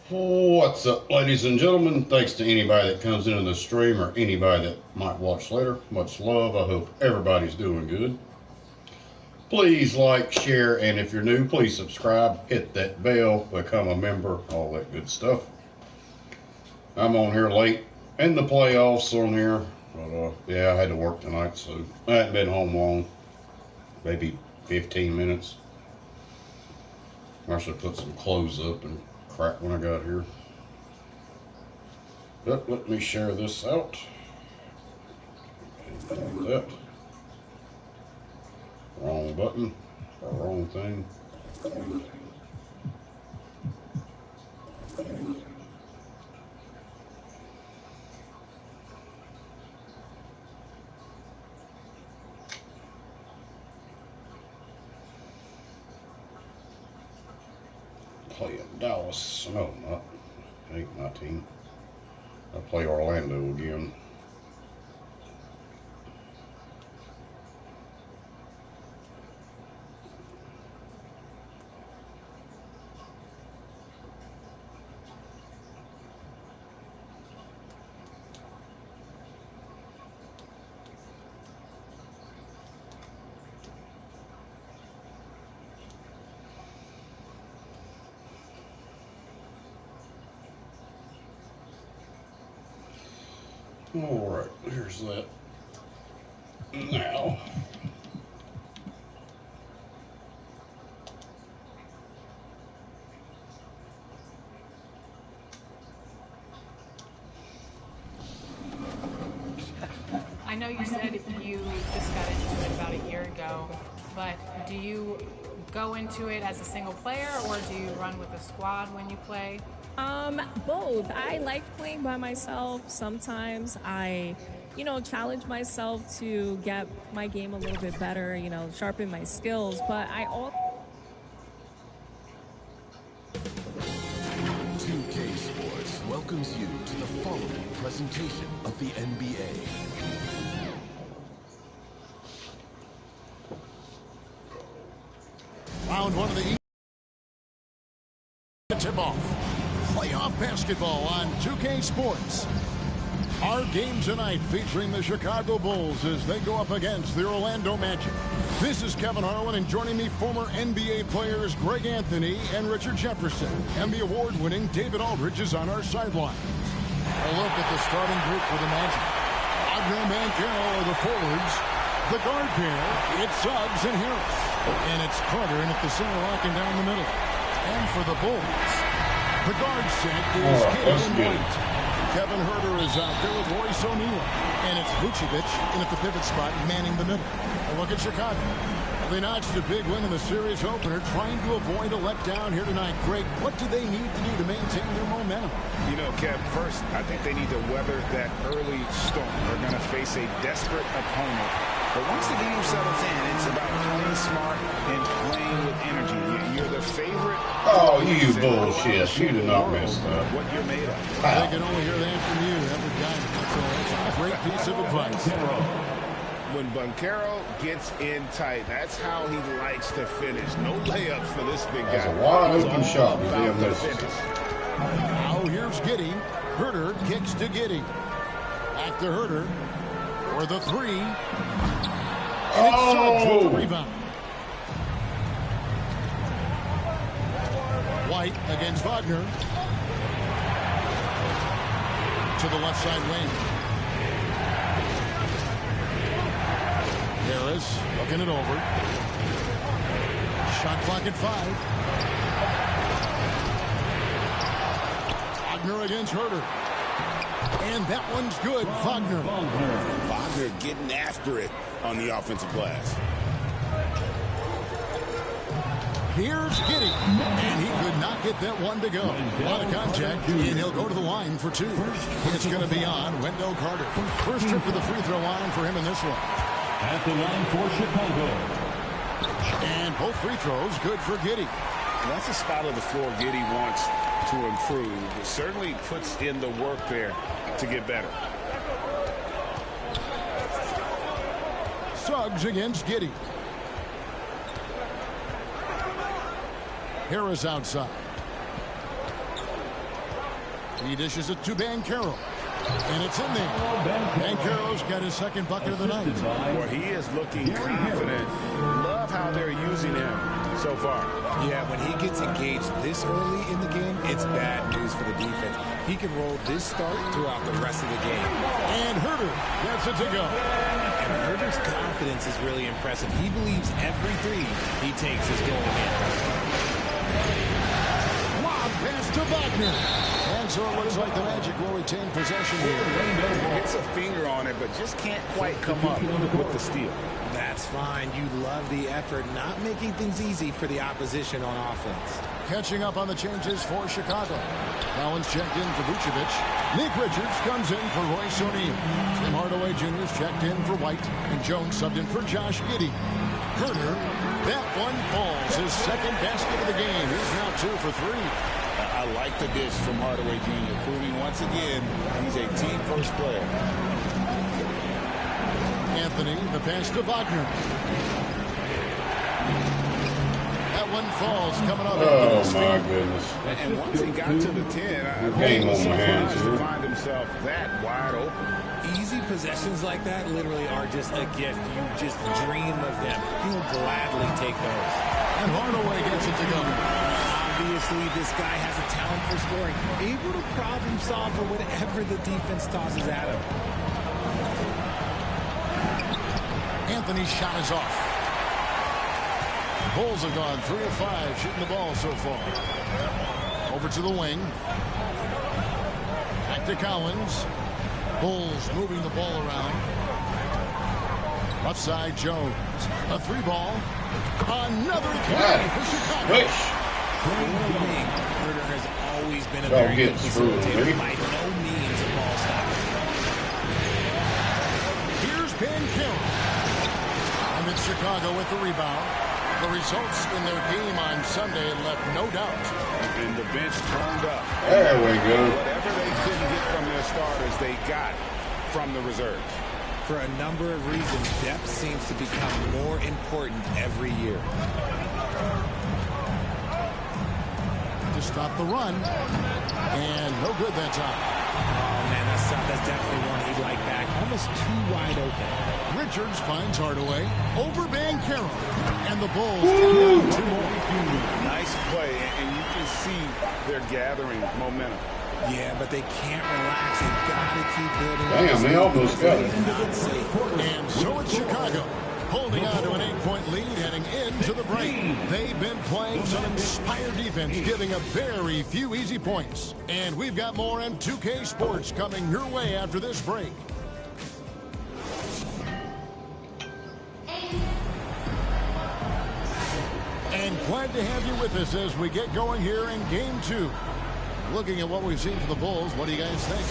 What's up, ladies and gentlemen? Thanks to anybody that comes into the stream or anybody that might watch later. Much love. I hope everybody's doing good. Please like, share, and if you're new, please subscribe, hit that bell, become a member, all that good stuff. I'm on here late in the playoffs on here, but yeah, I had to work tonight, so I hadn't been home long, maybe 15 minutes. I should put some clothes up and crap when I got here. But let me share this out. And that. Wrong button. Or wrong thing. Playing Dallas. No, not. Ain't my team. I play Orlando again. Alright, here's that. Now. I know you said you just got into it about a year ago, but do you go into it as a single player or do you run with a squad when you play? Both. I like playing by myself. Sometimes I, challenge myself to get my game a little bit better, sharpen my skills, but I also 2K Sports welcomes you to the following presentation of the NBA. Round one of the tip-off. Playoff basketball on 2K Sports. Our game tonight featuring the Chicago Bulls as they go up against the Orlando Magic. This is Kevin Harlan, and joining me, former NBA players Greg Anthony and Richard Jefferson. And the award-winning David Aldridge is on our sideline. A look at the starting group for the Magic. Wagner, Banchero are the forwards. The guard pair, it's Suggs and Harris. And it's Carter in at the center, locking down the middle. And for the Bulls, the guard set is Kevin White. Kevin Huerter is out there with Royce O'Neal. And it's Vucevic in at the pivot spot, manning the middle. A look at Chicago. They notched a big win in the series opener, trying to avoid a letdown here tonight. Greg, what do they need to do to maintain their momentum? You know, Kev, first, I think they need to weather that early storm. They're going to face a desperate opponent. But once the game settles in, it's about playing smart and playing with energy. You're the favorite. Oh, you bullshit. You did not miss that. What you're made of. I can only hear that from you. That's a great piece of advice. When Banchero gets in tight, that's how he likes to finish. No layups for this big guy. That's a wide open shot. You damn missed. Now here's Giddey. Huerter kicks to Giddey. Back to Huerter for the three. And it's Suggs with the rebound. White against Wagner. To the left side wing. Harris looking it over. Shot clock at 5. Wagner against Huerter. And that one's good. Wagner. Wagner getting after it on the offensive glass. Here's Giddey. And he could not get that one to go. A lot of contact, and he'll go to the line for 2. It's going to be on Wendell Carter. First trip to the free throw line for him in this one. At the line for Chicago. And both free throws good for Giddey. That's a spot of the floor Giddey wants to improve. It certainly puts in the work there to get better. Suggs against Giddey. Harris outside. He dishes it to Banchero. And it's in there. Banchero's got his second bucket of the night. Well, he is looking confident. Love how they're using him so far. Yeah, when he gets engaged this early in the game, it's bad news for the defense. He can roll this start throughout the rest of the game. And Herter gets it to go. And Herter's confidence is really impressive. He believes every three he takes is going in. Lob pass to Wagner. And so it looks like the Magic will retain possession here. Gets a finger on it, but just can't quite come up with the steal. That's fine. You love the effort, not making things easy for the opposition on offense. Catching up on the changes for Chicago. Collins checked in for Vucevic. Nick Richards comes in for Royce O'Neal. Tim Hardaway Jr. 's checked in for White. And Jones subbed in for Josh Giddey. Herter, that one falls. His second basket of the game. He's now 2 for 3. I like the dish from Hardaway Jr., proving once again he's a team-first player. Anthony, the pass to Wagner. That one falls coming up. Oh, my goodness. And once he got to the 10, I Game was on my hands surprised to here. find himself that wide open. Easy possessions like that literally are just a gift. You just dream of them. He'll gladly take those. And Hardaway gets it to go. Obviously, this guy has a talent for scoring. Able to problem solve for whatever the defense tosses at him. Anthony's shot is off. The Bulls have gone 3 of 5 shooting the ball so far. Over to the wing. Back to Collins. Bulls moving the ball around. Left side, Jones. A 3-ball. Another 3 for Chicago. Herter has always been a Don't very get good screwed, facilitator. baby. By no means a ball stopper. Here's Banchero. And it's Chicago with the rebound. The results in their game on Sunday left no doubt. And the bench turned up. There we go. Whatever they couldn't get from their starters, they got from the reserves. For a number of reasons, depth seems to become more important every year. To stop the run. And no good that time. Oh, man, that's definitely one he'd like back. Almost too wide open. Richards finds Hardaway over Banchero. And the Bulls take down 2 more. Nice play, and you can see they're gathering momentum. Yeah, but they can't relax. They've got to keep building. Damn, they almost got it. Not safe. And so it's Chicago, holding on to an 8-point lead heading into the break. They've been playing some inspired defense, giving up very few easy points. And we've got more on 2K Sports coming your way after this break. And glad to have you with us as we get going here in Game 2. Looking at what we've seen for the Bulls, what do you guys think?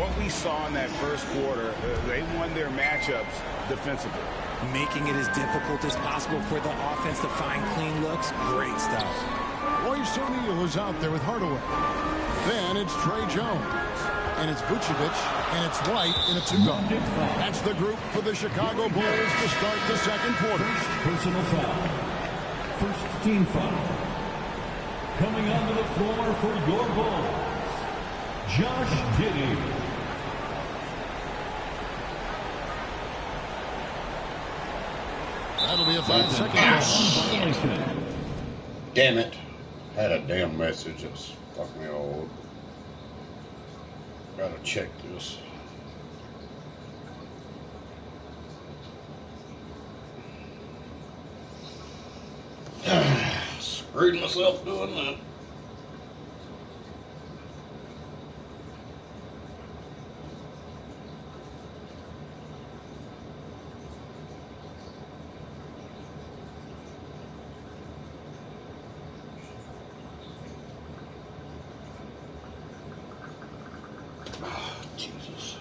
What we saw in that first quarter, they won their matchups defensively. Making it as difficult as possible for the offense to find clean looks. Great stuff. Royce O'Neal is out there with Hardaway. Then it's Trey Jones. And it's Vucevic. And it's White in a 2-guard. That's the group for the Chicago Bulls to start the second quarter. Personal foul. First team foul. Coming onto the floor for your Bulls, Josh Giddey. That'll be a 5-second foul. Damn it. Had a damn message that's fucked me all up. Gotta check this. Screwed myself doing that. Jesus.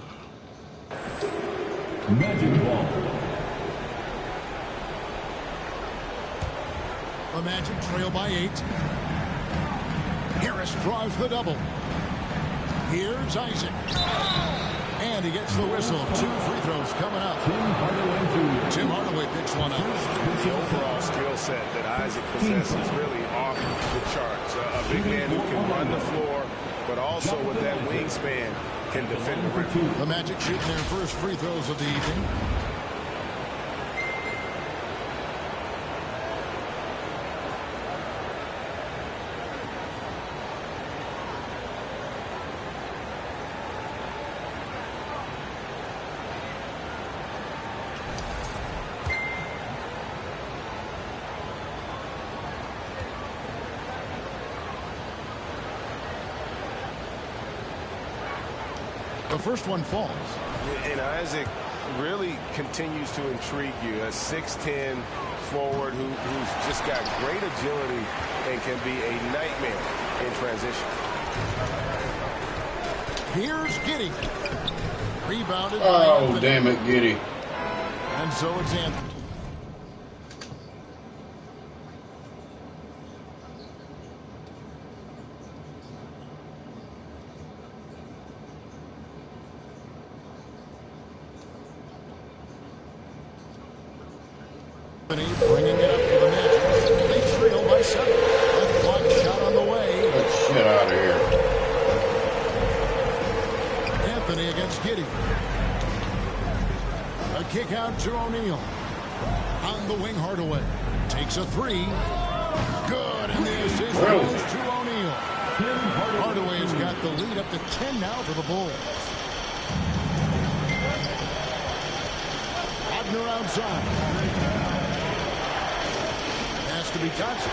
Magic ball. The Magic trail by 8. Harris draws the double. Here's Isaac. And he gets the whistle. 2 free throws coming up. Tim Hardaway picks one up. The overall skill set that Isaac possesses is really off the charts. A big man who can run the floor, but also also with that wingspan can defend the rim. The Magic shooting their first free throws of the evening. The first one falls. And Isaac really continues to intrigue you. A 6'10 forward who's just got great agility and can be a nightmare in transition. Here's Giddey. Rebounded by Oh, Anthony. damn it, Giddey. And so it's Anthony. Bringing it up for the Magic. They trail by 7. Left block shot on the way. Get that shit out of here. Anthony against Giddey. A kick out to O'Neal. On the wing, Hardaway. Takes a 3. Good, and the assist goes to O'Neal. Hardaway has got the lead up to 10 now for the Bulls. Wagner outside. To be Johnson.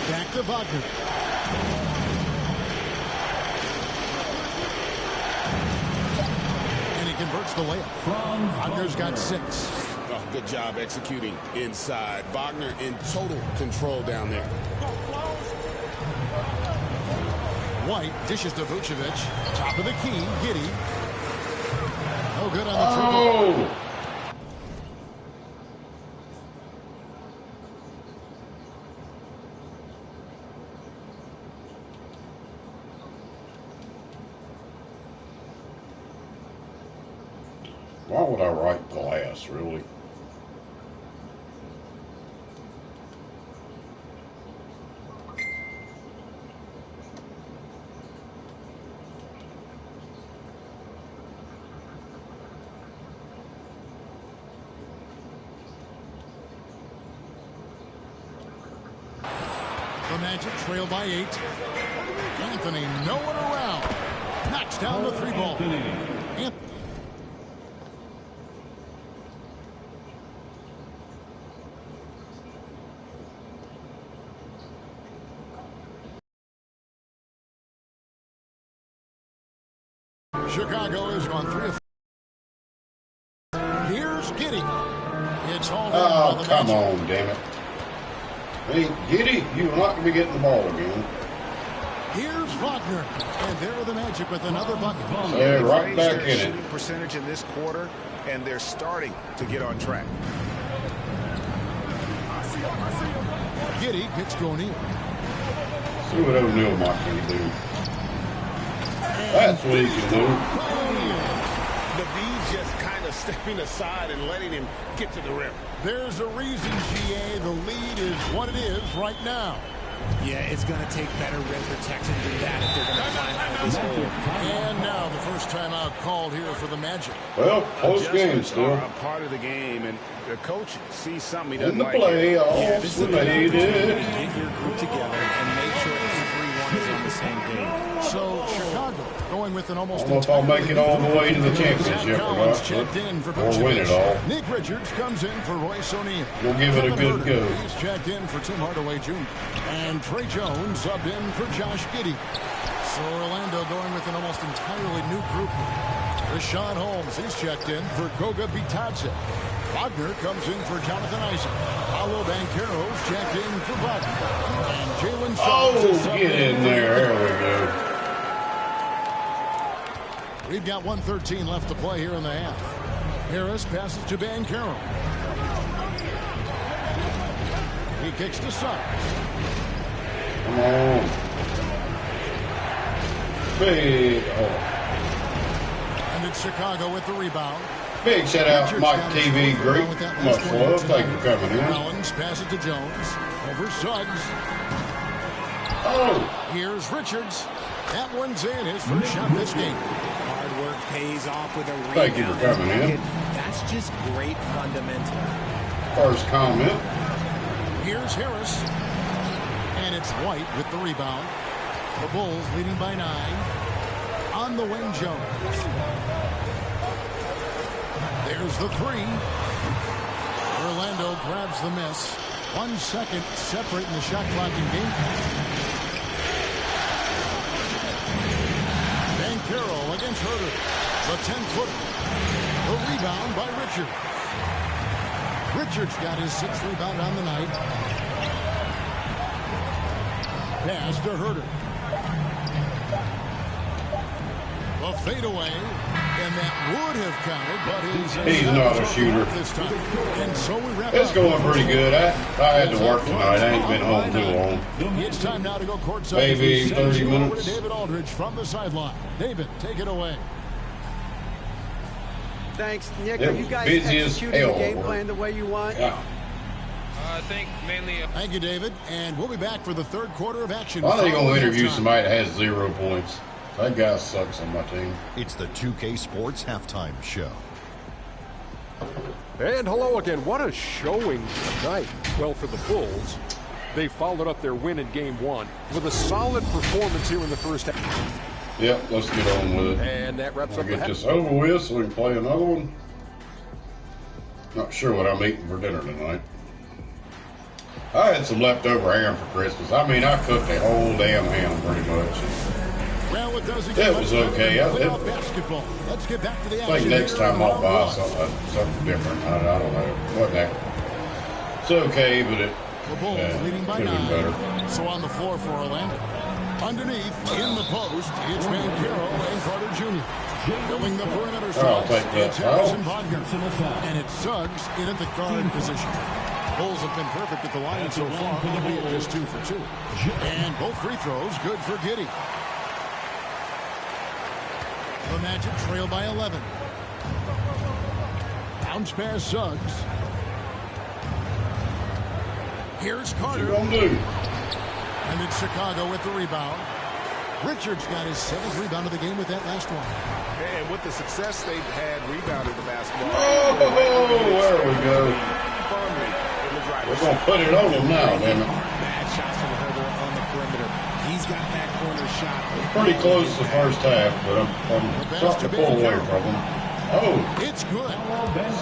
Back to Wagner. And he converts the layup. Wagner's got 6. Oh, good job executing inside. Wagner in total control down there. White dishes to Vucevic. Top of the key. Giddey. No good on the triple. Oh! Why would I write glass, really? The Magic trail by 8. Anthony, no one around. Knocks down the 3-ball. Anthony. Chicago has gone 3 of 4. Here's Giddey. It's all Oh, come on, damn it. Hey, Giddey, you're not going to be getting the ball again. Here's Wagner. And there are the Magic with another bucket. They're right back in it. Shooting percentage in this quarter, and they're starting to get on track. Giddey gets to O'Neal. See what O'Neal might can do. That's what he can do. Naveed just kind of stepping aside and letting him get to the rim. There's a reason, GA, the lead is what it is right now. Yeah, it's going to take better rim protection than that if they're going to climb out of this hole. And now the first timeout called here for the Magic. Well, close game Adjustments still. are a part of the game, and the coach sees something he In doesn't the like. playoffs, This is a good opportunity to related. get your group together and make sure everyone is on the same page. So Chicago going with an I almost don't know if I'll make it all the way to the championship or Collins not, checked in for or win it Vucevic. all. Nick Richards comes in for Royce O'Neal. We'll give it a Kevin good Huerter, go. He's checked in for Tim Hardaway Jr. And Trey Jones subbed in for Josh Giddey. So Orlando going with an almost entirely new group. Rashawn Holmes, he's checked in for Goga Bitadze. Wagner comes in for Jonathan Isaac. Paolo Banchero's checked in for Wagner. And Jalen Suggs is Oh, subbed get in for there. Giddey. There we go. We've got 1:13 left to play here in the half. Harris passes to Banchero. He kicks to Suggs. Come on. Big, And it's Chicago with the rebound. big shout out, Richards Mike got his TV. shoulder Great. down with that Much last one love. tonight. Thank you for coming in. Collins passes to Jones. Over Suggs. Oh, Here's Richards. That one's in. His first shot this game. Hard work pays off with a rebound. Thank you for coming in. That's just great fundamental. First comment. Here's Harris. And it's White with the rebound. The Bulls leading by 9. On the wing, Jones. There's the three. Orlando grabs the miss. 1 second separating the shot clock in game. Van Carroll against Herter. The 10-footer. The rebound by Richard. Richards got his 6th rebound on the night. Pass to Herter. The fadeaway, and that would have counted, but he's not a shooter. This time. And so we wrap It's up. going pretty good. I had to work tonight. I ain't been home too long. It's time now to go courtside. Maybe 30 minutes. David Aldridge from the sideline. David, take it away. Thanks, Nick. It Are you was guys busy as executing hell the game at work. plan the way you want? Yeah. I think mainly. Thank you, David. And we'll be back for the third quarter of action. Why are they going to interview Halftime. somebody that has 0 points? That guy sucks on my team. It's the 2K Sports Halftime Show. And hello again. What a showing tonight. Well, for the Bulls, they followed up their win in Game 1 with a solid performance here in the first half. Yep, let's get on with it. And that wraps I'll up the get this over with so we can play another one. Not sure what I'm eating for dinner tonight. I had some leftover ham for Christmas. I mean, I cooked a whole damn ham pretty much. Well, it does It was okay. Basketball. Let's get back to the I action. think next here time in I'll round buy one. something different. I don't know. What that? It's okay, but it The Bulls leading by could have 9. been better. So on the floor for Orlando. Underneath, in the post, it's Van Carroll and Carter Jr. Filling the perimeter I'll spots, take that it's Harrison foul. Bogner. And it's Suggs in at the guard position. Bulls have been perfect at the line so far, albeit just 2 for 2. And both free throws good for Giddey. The Magic trail by 11. Bounce pass Suggs. Here's Carter. What you gonna do? And it's Chicago with the rebound. Richards got his 7th rebound of the game with that last one. And with the success they've had rebounding the basketball. Oh, there we go. Firmly in the driver's We're going to put it on him now, damn it. Bad shots from Herbert on the perimeter. He's got that corner shot. Pretty close the first half, but I'm starting to pull away from him. Oh, It's good.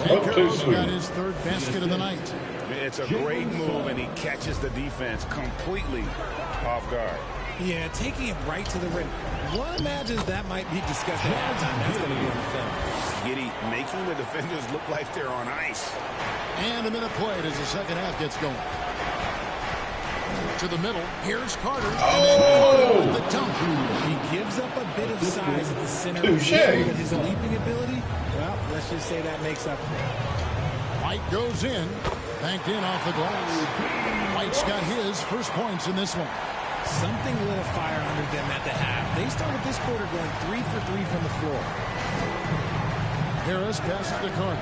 Spoke too Carroll's soon. got his 3rd basket of the night. It's a great move, and he catches the defense completely off guard. Yeah, taking it right to the rim. One imagines that might be discussed at halftime. That's going to be on the film. Giddy making the defenders look like they're on ice. And a minute played as the second half gets going. To the middle. Here's Carter. Oh! And the dunk. He gives up a bit of size at the center. Touché. But his leaping ability, well, let's just say that makes up for it. White goes in. Banked in off the glass. White's got his first points in this one. Something lit a fire under them at the half. They started this quarter going 3 for 3 from the floor. Harris passes to Carter.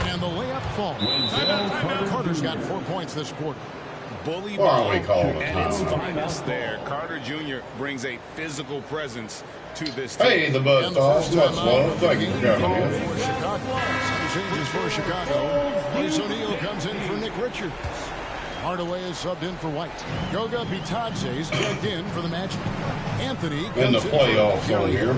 And the layup falls. Carter's got 4 points this quarter. Bully Why are ball we calling it and its time? finest there. Carter Jr. brings a physical presence to this team. Hey, the buzz off. Much love. Thank you for coming in. For Chicago. Some changes for Chicago. Bryce O'Neal comes in for Nick Richards. Hardaway is subbed in for White. Goga Bitadze is checked in for the Magic. Anthony In the comes playoffs for on here.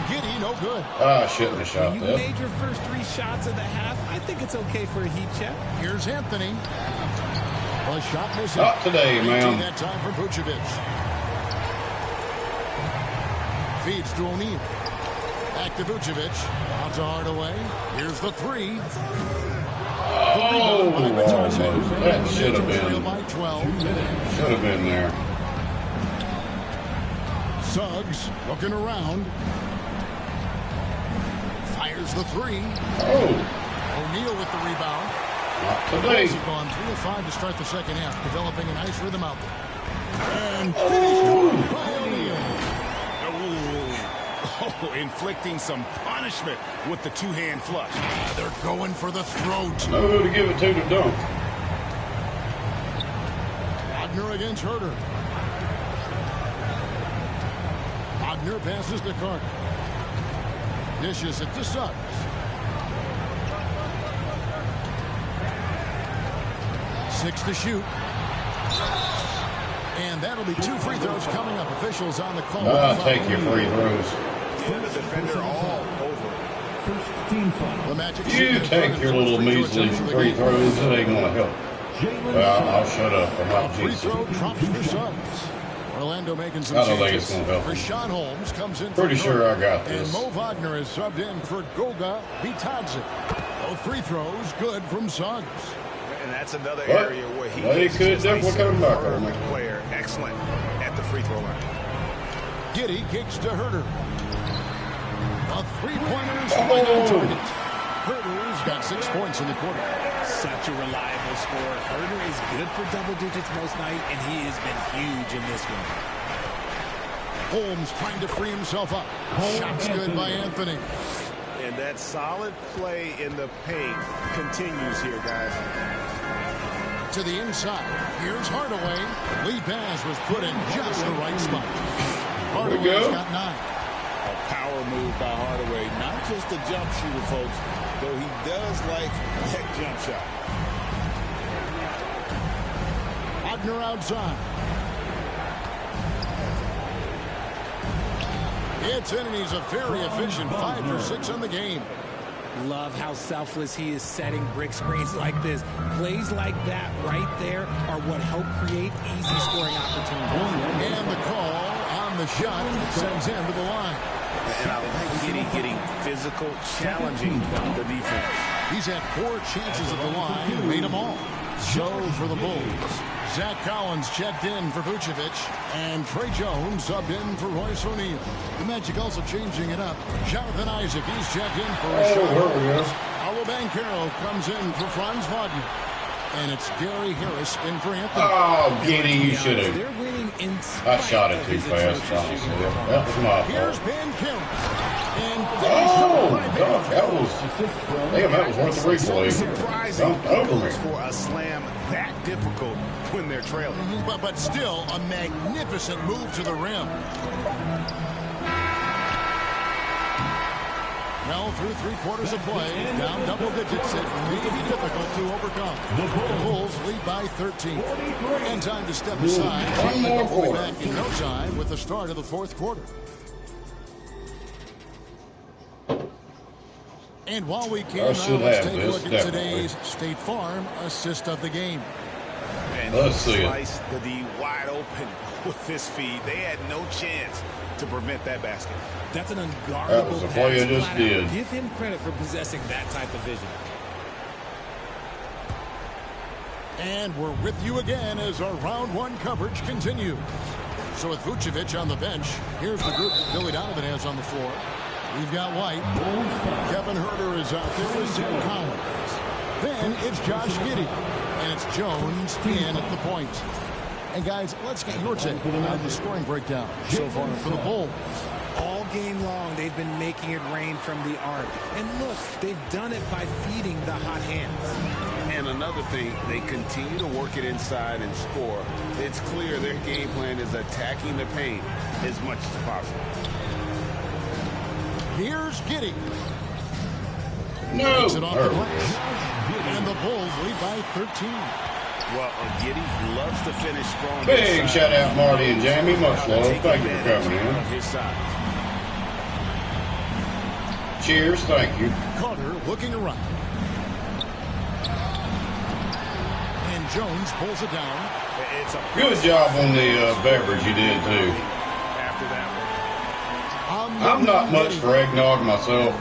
Giddey, no good. I shouldn't have shot You that. made your first 3 shots of the half. I think it's okay for a heat check. Here's Anthony. A shot missing. Not today, 18 man. that time for Vucevic. Feeds to O'Neal. Back to Vucevic. Out to Hardaway. Here's the 3. Oh, almost. That should have Trail been. by 12. Should have been there. Suggs looking around. Fires the 3. Oh, O'Neal with the rebound. not Bulls today. have gone 3 of 5 to start the second half, developing a nice rhythm out there. And Oh. finished by O'Neal. inflicting some punishment with the two-hand flush. They're going for the throat. Know who to give it to dunk. Wagner against Herter. Wagner passes to Carter. Dishes it to Suggs. Six to shoot. And that'll be 2 free throws coming up. Officials on the call. Take your free throws. Yeah, the defender all over. First team foul. The Magic You take your little measly free throws. It ain't going to help. Well, I'll shut up. I'm not free Jesus. throw drops for Suggs. Orlando making some I don't think changes. it's gonna help. Rashawn Holmes comes in. Pretty for sure Herter, I got this. And Mo Wagner is subbed in for Goga Bitadze. Both free throws good from Suggs. And that's another But area where he they is could just a definitely come back on superb me. player. Excellent at the free throw line. Giddy kicks to Herter. A three-pointer swing on target. Herter's got 6 points in the quarter. Such a reliable scorer. Herter is good for double digits most night, and he has been huge in this one. Holmes trying to free himself up. Shots good by Anthony. And that solid play in the paint continues here, guys. To the inside. Here's Hardaway. Lead pass was put in just the right spot. Hardaway's got 9. A power move by Hardaway. Not just a jump shooter, folks, though he does like that jump shot. Wagner outside. It's in, and he's a very efficient 5 for 6 on the game. Love how selfless he is setting brick screens like this. Plays like that right there are what help create easy scoring opportunities. And the call on the shot sends him to the line. And I like getting physical, challenging the defense. He's had 4 chances at the line and made them all. So for the Bulls, Zach Collins checked in for Vucevic, and Trey Jones subbed in for Royce O'Neal. The Magic also changing it up. Jonathan Isaac, he's checked in for Rashawn. Paolo Banchero comes in for Franz Wagner. And it's Gary Harris in for Anthony. Oh, Giddy, you should have. They're winning in I shot it too fast, honestly. That was my Here's fault. Banchero. And Oh, gosh, that was worth the replay. Surprising Dumped over me. for a slam that difficult when they're trailing. But still a magnificent move to the rim. Well, through 3 quarters of play, down double digits, it may be difficult to overcome. The Bulls lead by 13. And time to step aside. One more We'll be quarter. back in no time with the start of the 4th quarter. And while we can, I should let's have take a this, look at definitely. today's State Farm assist of the game. And Let's he see it. sliced the D wide open with this feed. They had no chance to prevent that basket. That's an unguardable That was the play I pass, just flat out. did. Give him credit for possessing that type of vision. And we're with you again as our round 1 coverage continues. So with Vucevic on the bench, here's the group that Billy Donovan has on the floor. We've got White. Kevin Herter is out there with Zach Collins. Then it's Josh Giddey. And it's Jones in at the point. And guys, let's get your take on the scoring breakdown so far for the Bulls. All game long, they've been making it rain from the arc. And look, they've done it by feeding the hot hands. And another thing, they continue to work it inside and score. It's clear their game plan is attacking the paint as much as possible. Here's Giddey. No. Takes it off the glass. And the Bulls lead by 13. Well, Giddey loves to finish strong. Big shout out, Marty and Jamie. Much love. Thank you for coming in. His side. Cheers. Thank you. Carter looking around. And Jones pulls it down. It's a Good job on the beverage you did, too. after that one. I'm not much for eggnog myself.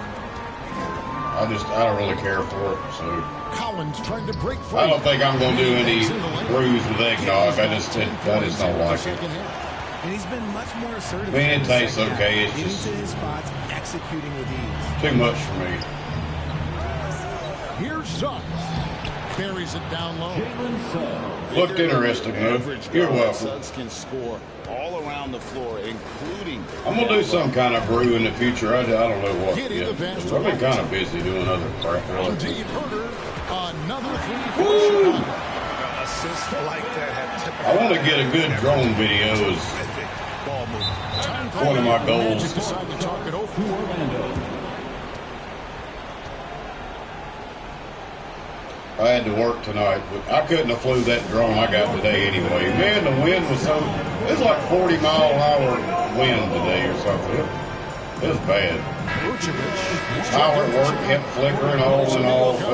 I don't really care for it, so. Collins trying to break free. I don't think I'm going to do any brews with eggnog. I just don't like it. And he's been much more assertive. I mean, it in the tastes second half, okay. It's getting just to his spots, executing with ease. too much for me. Here's Suggs. Buries it down low. Looked interesting, though. You're welcome. Suggs can score all around the floor, including. I'm gonna do some kind of brew in the future. I don't know what yet. I've been kind of busy doing other crap. Indeed, Herder, another three. Woo! Assists like that have I want to get a good drone video. Is one of my goals. Decide to talk it over to Orlando. I had to work tonight, but I couldn't have flew that drone I got today anyway. Man, the wind was so, it was like 40-mile-an-hour wind today or something. It was bad. Power work kept flickering all and all. It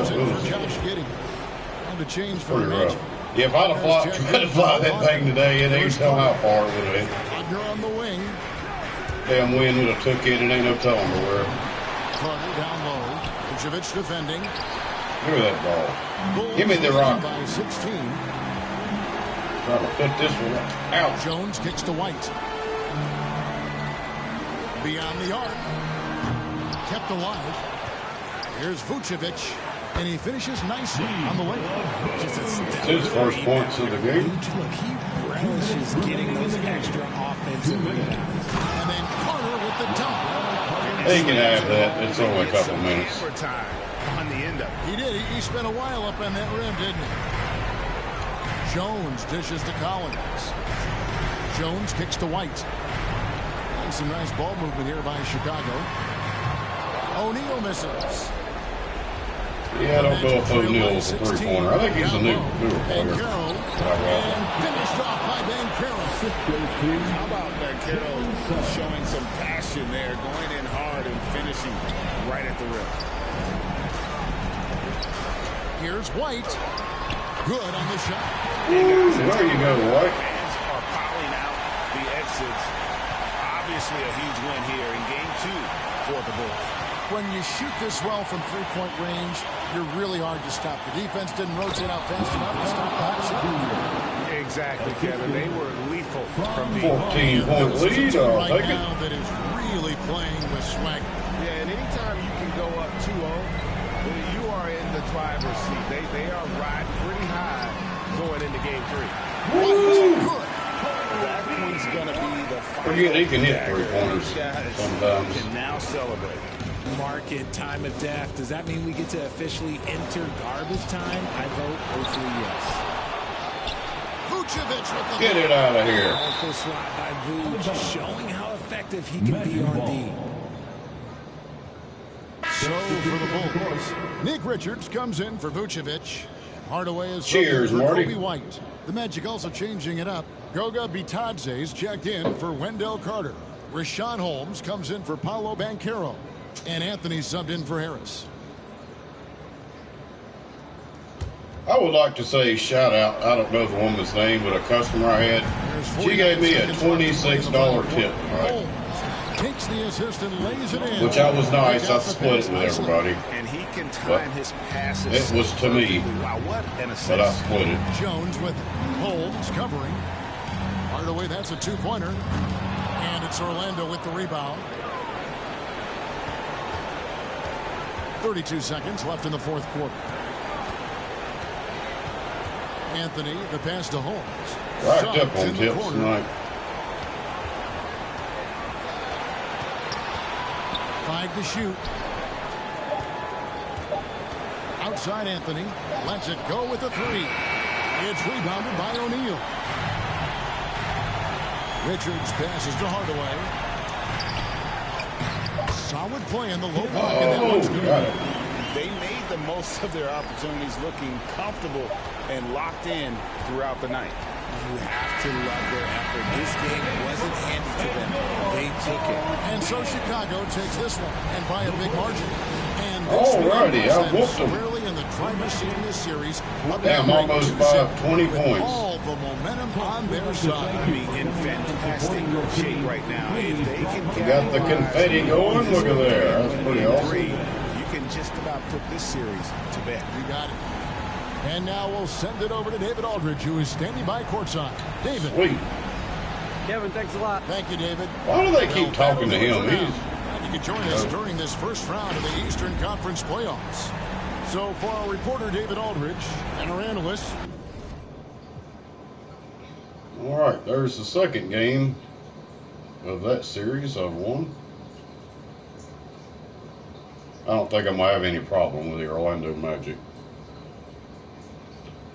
was pretty rough. Yeah, if I'd have tried to fly that thing today, it ain't tell how far it would have been. You're on the wing. Damn wind would have took it, and ain't no telling where. Carter down low. Vucevic defending. Look at that ball. Give me the rock. By 16. Trying to put this one out. Jones kicks to White. Beyond the arc. Kept alive. Here's Vucevic. And he finishes nicely on the way. His first points of the game. Look, he relishes getting those extra offensive rebounds. And then Carter with the dunk. He can have that. It's only a couple minutes. On the end of it. He did. He spent a while up on that rim, didn't he? Jones dishes to Collins. Jones kicks to White. And some nice ball movement here by Chicago. O'Neal misses. Yeah, I don't know if O'Neal's a three-pointer. I think he's a newer player. And finished off by Banchero. How about Banchero showing some passion there, going in hard and finishing right at the rim. Here's White. Good on the shot. Ooh, there you go, White. Fans are piling out the exits. Obviously a huge win here in game 2 for the Bulls. When you shoot this well from three-point range, you're really hard to stop. The defense didn't rotate out fast enough to stop the hot shot. Exactly, Kevin. They were lethal from the 14-point lead. I'll right take it. now that is really playing with swagger. Yeah, and anytime you can go up 2-0, you are in the driver's seat. They are riding pretty high going into game 3. Good. That one's going to be the final. Forget he can hit three-pointers sometimes. Can now celebrate. Market time of death. Does that mean we get to officially enter garbage time? I vote hopefully yes. Vucevic with the Get it out of here. Powerful swat by Vuce, showing how effective he can be on D. So for the Bulls, Nick Richards comes in for Vucevic. Hardaway is Cheers, for Marty. Kobe White. The Magic also changing it up. Goga Bitadze's checked in for Wendell Carter. Rashawn Holmes comes in for Paolo Banchero. And Anthony subbed in for Harris. I would like to say shout out, I don't know the woman's name, but a customer I had, she gave me a $26 tip, right? Takes the assist and lays it in. Which I was nice. I split it with everybody. And he can time his passes. It was to me, Wow, what an assist. but I split it. Jones with Holmes covering. Hardaway, that's a two-pointer. And it's Orlando with the rebound. 32 seconds left in the fourth quarter. Anthony, the pass to Holmes. Racked up on tips tonight. 5 to shoot. Outside Anthony. Lets it go with a 3. It's rebounded by O'Neal. Richards passes to Hardaway. Solid play in the low block. And that one's good. They made the most of their opportunities, looking comfortable and locked in throughout the night. You have to love their effort. This game wasn't handed to them. They took it. And so Chicago takes this one, and by a big margin. And Alrighty, I whooped them. Squarely in the driver's seat in this series. Damn, almost by 20 points. All the momentum on their side. I mean, in fantastic shape right now. If they can You got the confetti going. Look at there. That's pretty awesome. you can just about put this series to bed. You got it. And now we'll send it over to David Aldridge, who is standing by courtside. David. Sweet. Kevin, thanks a lot. Thank you, David. Why do they keep talking to him? Glad you could join us during this first round of the Eastern Conference playoffs. So for our reporter, David Aldridge, and our analysts. All right, there's the second game of that series I've won. I don't think I'm going to have any problem with the Orlando Magic.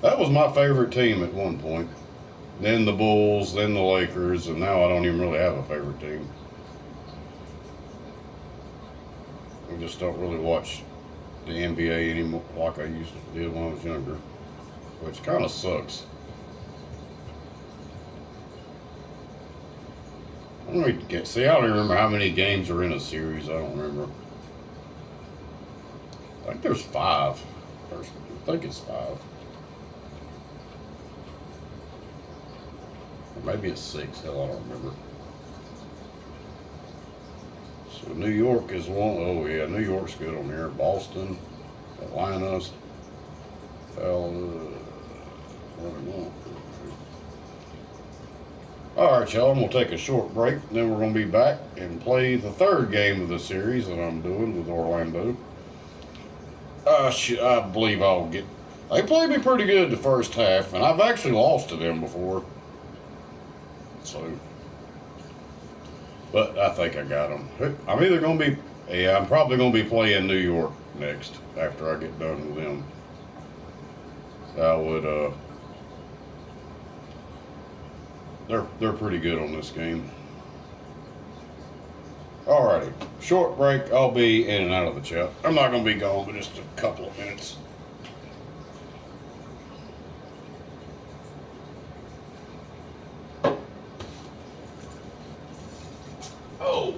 That was my favorite team at one point. Then the Bulls, then the Lakers, and now I don't even really have a favorite team. I just don't really watch the NBA anymore like I used to do when I was younger, which kind of sucks. I don't remember how many games are in a series. I don't remember. I think there's 5. I think it's 5. Or maybe it's 6. Hell, I don't remember. So New York is one. Oh yeah, New York's good on here. Boston, Atlanta, all right, y'all. I'm gonna take a short break. Then we're gonna be back and play the third game of the series that I'm doing with Orlando. I believe I'll get. They played me pretty good the first half, and I've actually lost to them before. So, but I think I got them. I'm either going to be, yeah, I'm probably going to be playing New York next after I get done with them. I would, they're pretty good on this game. Alrighty, short break. I'll be in and out of the chat. I'm not going to be gone, but just a couple of minutes. Oh.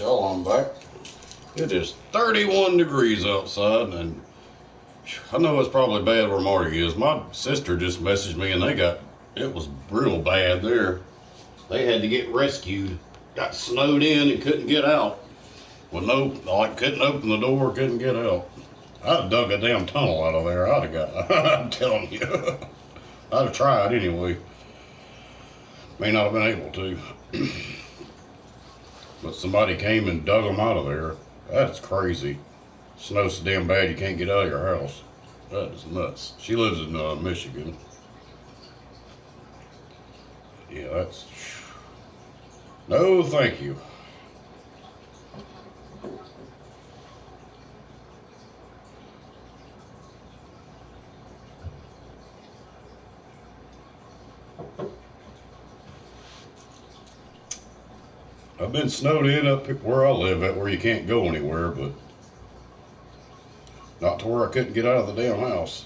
Alright, y'all, I'm back. It is 31 degrees outside, and I know it's probably bad where Marty is. My sister just messaged me, and it was real bad there. They had to get rescued. Got snowed in and couldn't get out. Well, couldn't open the door, couldn't get out. I'd have dug a damn tunnel out of there. I'm telling you. I'd have tried anyway. May not have been able to. But somebody came and dug them out of there. That's crazy. Snow's so damn bad you can't get out of your house. That is nuts. She lives in Michigan. Yeah, that's... No, thank you. I've been snowed in up where I live at where you can't go anywhere, but not to where I couldn't get out of the damn house.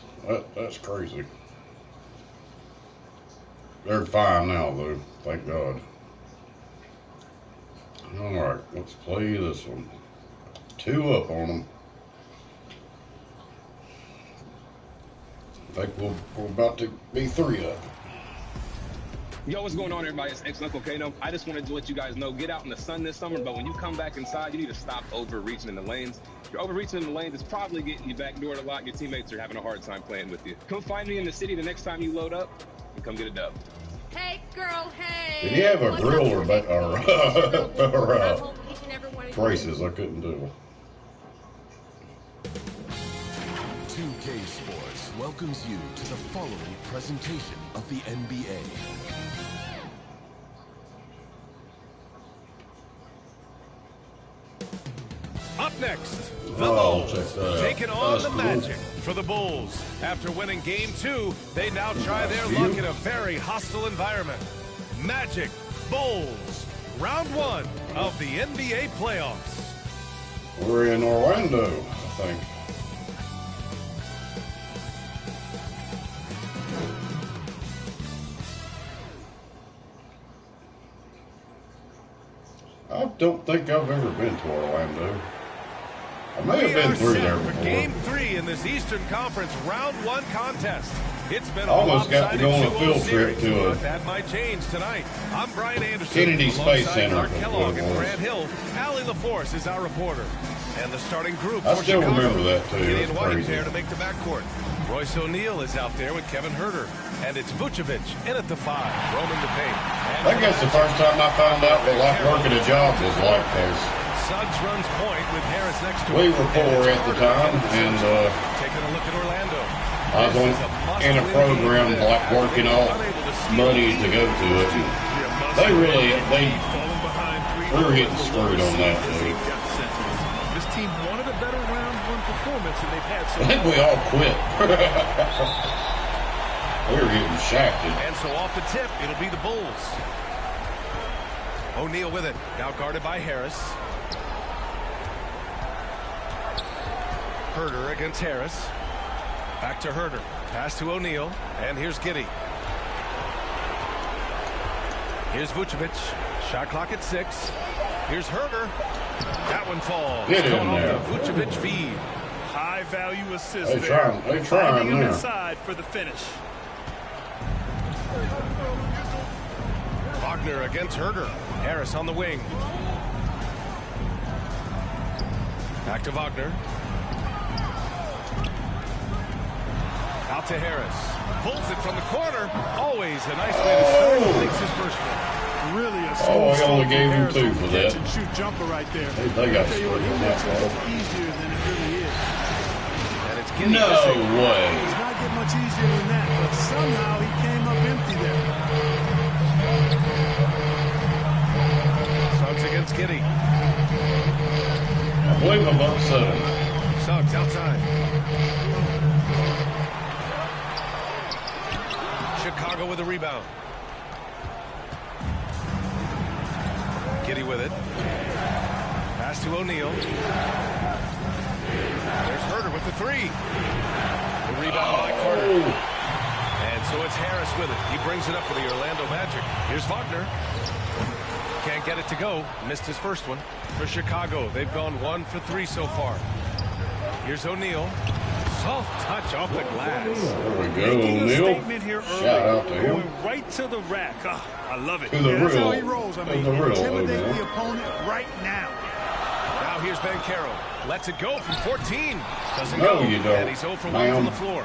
That's crazy. They're fine now, though. Thank God. Alright, let's play this one. 2 up on them. I think we're about to be 3 up. Yo, what's going on, everybody? It's ex-Uncle Kano. I just wanted to let you guys know, get out in the sun this summer, but when you come back inside, you need to stop overreaching in the lanes. If you're overreaching in the lanes, it's probably getting you backdoored a lot. Your teammates are having a hard time playing with you. Come find me in the city the next time you load up, and come get a dub. Hey, girl, hey. Did he have a grill or braces? I couldn't do. 2K Sports welcomes you to the following presentation of the NBA. Up next, the Bulls taking on the Magic. For the Bulls, after winning Game 2, they now try their luck in a very hostile environment. Magic, Bulls, Round 1 of the NBA playoffs. We're in Orlando, I think. I don't think I've ever been to Orlando. I may have been through there before. For Game 3 in this Eastern Conference Round 1 contest. It's been a almost got to go on a field trip to that might change tonight. I'm Brian Anderson. Kennedy Space Center. Mark Kellogg and Grant Hill. Allie LaForce is our reporter. And the starting group I for still Chicago. remember that too. Gideon White Crazy. there to make the backcourt. Royce O'Neal is out there with Kevin Huerter. And it's Vucevic in at the 5, roaming the paint. I guess the first time I found out what like working a job was like this. Suggs runs point with Harris next to We him. were poor at the time, and taking a look at Orlando. I was in a program like working all money to go to it. And we were getting screwed on that, dude. This team wanted a better round 1 performance, and they've had so. I think we all quit. We were getting shafted. And so off the tip, it'll be the Bulls. O'Neal with it, now guarded by Harris. Huerter against Harris. Back to Huerter. Pass to O'Neal. And here's Giddey. Here's Vucevic. Shot clock at 6. Here's Huerter. That one falls. Get in Going there. off the Vucevic feed. High value assist They there. trying Finding him there. inside for the finish. Wagner against Huerter. Harris on the wing. Back to Wagner. Out to Harris. Pulls it from the corner. Always a nice way to start. Makes his first one. Really a I only gave him 2 for that. catch and shoot jumper right there. They got I'll tell you what, screwed he on makes that it ball. look easier than it really is. And it's Giddey No missing. way. It's not getting much easier than that, but somehow he came up empty there. Suggs against Giddey. I believe I'm upset him. Suggs outside. Chicago with a rebound. Giddey with it. Pass to O'Neal. There's Huerter with the 3. The rebound by Carter. And so it's Harris with it. He brings it up for the Orlando Magic. Here's Wagner. Can't get it to go. Missed his first one. For Chicago, they've gone 1 for 3 so far. Here's O'Neal. Soft touch off the glass. There we go, Making a O'Neal. statement here early. Shout out to him. Going right to the rack. Ah, I love it. To the That's real. how he rolls. I mean, the real intimidate O'Neal. the opponent right now. Now here's Bancaro. Lets it go from 14. Doesn't No, go. you don't. And he's 0 for 1 Ma'am. from the floor.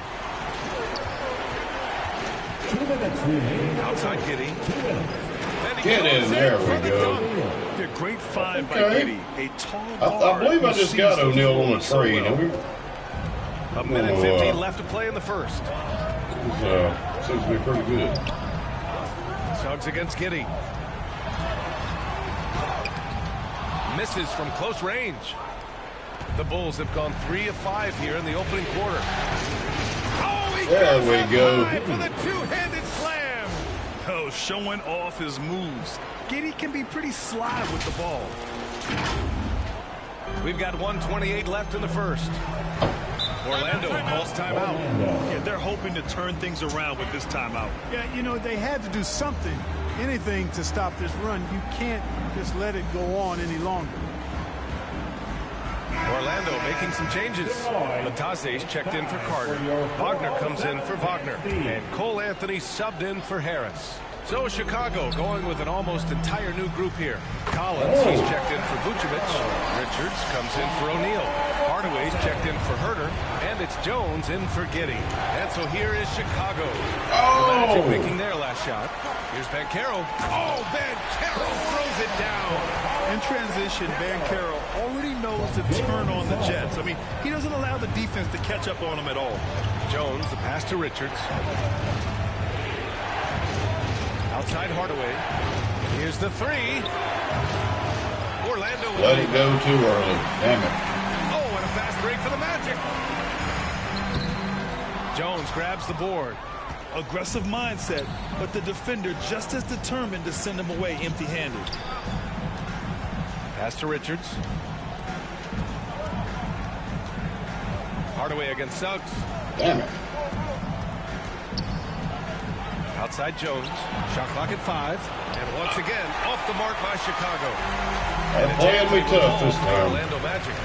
Outside Giddy. Get in there, we go. A great find by Okay. Giddy. A tall I guard believe I who just sees got the O'Neal on floor the so trade. well. A minute 15 left to play in the first. Seems to be pretty good. Suggs against Giddy. Misses from close range. The Bulls have gone 3 of 5 here in the opening quarter. Oh, he There goes we up go. high for the two-handed slam. Oh, showing off his moves. Giddy can be pretty sly with the ball. We've got 1:28 left in the first. Orlando calls timeout. Yeah, they're hoping to turn things around with this timeout. Yeah, you know, they had to do something, anything to stop this run. You can't just let it go on any longer. Orlando making some changes. Lataze's checked in for Carter. Wagner comes in for Wagner. And Cole Anthony subbed in for Harris. So Chicago going with an almost entire new group here. Collins, he's checked in for Vucevic. Richards comes in for O'Neal. Hardaway's checked in for Herter. And it's Jones in for Giddy. And so here is Chicago. The Magic making their last shot. Here's Bancaro. Oh, Bancaro throws it down. In transition, Bancaro already knows to turn on the Jets. I mean, he doesn't allow the defense to catch up on him at all. Jones, the pass to Richards. Outside Hardaway. Here's the three. Orlando. Let it go too early. Damn it. Oh, and a fast break for the Magic. Jones grabs the board. Aggressive mindset, but the defender just as determined to send him away empty-handed. Pass to Richards. Hardaway against Suggs. Damn it. Outside Jones. Shot clock at 5. And once again, off the mark by Chicago. They're playing me tough this time. Orlando Magic.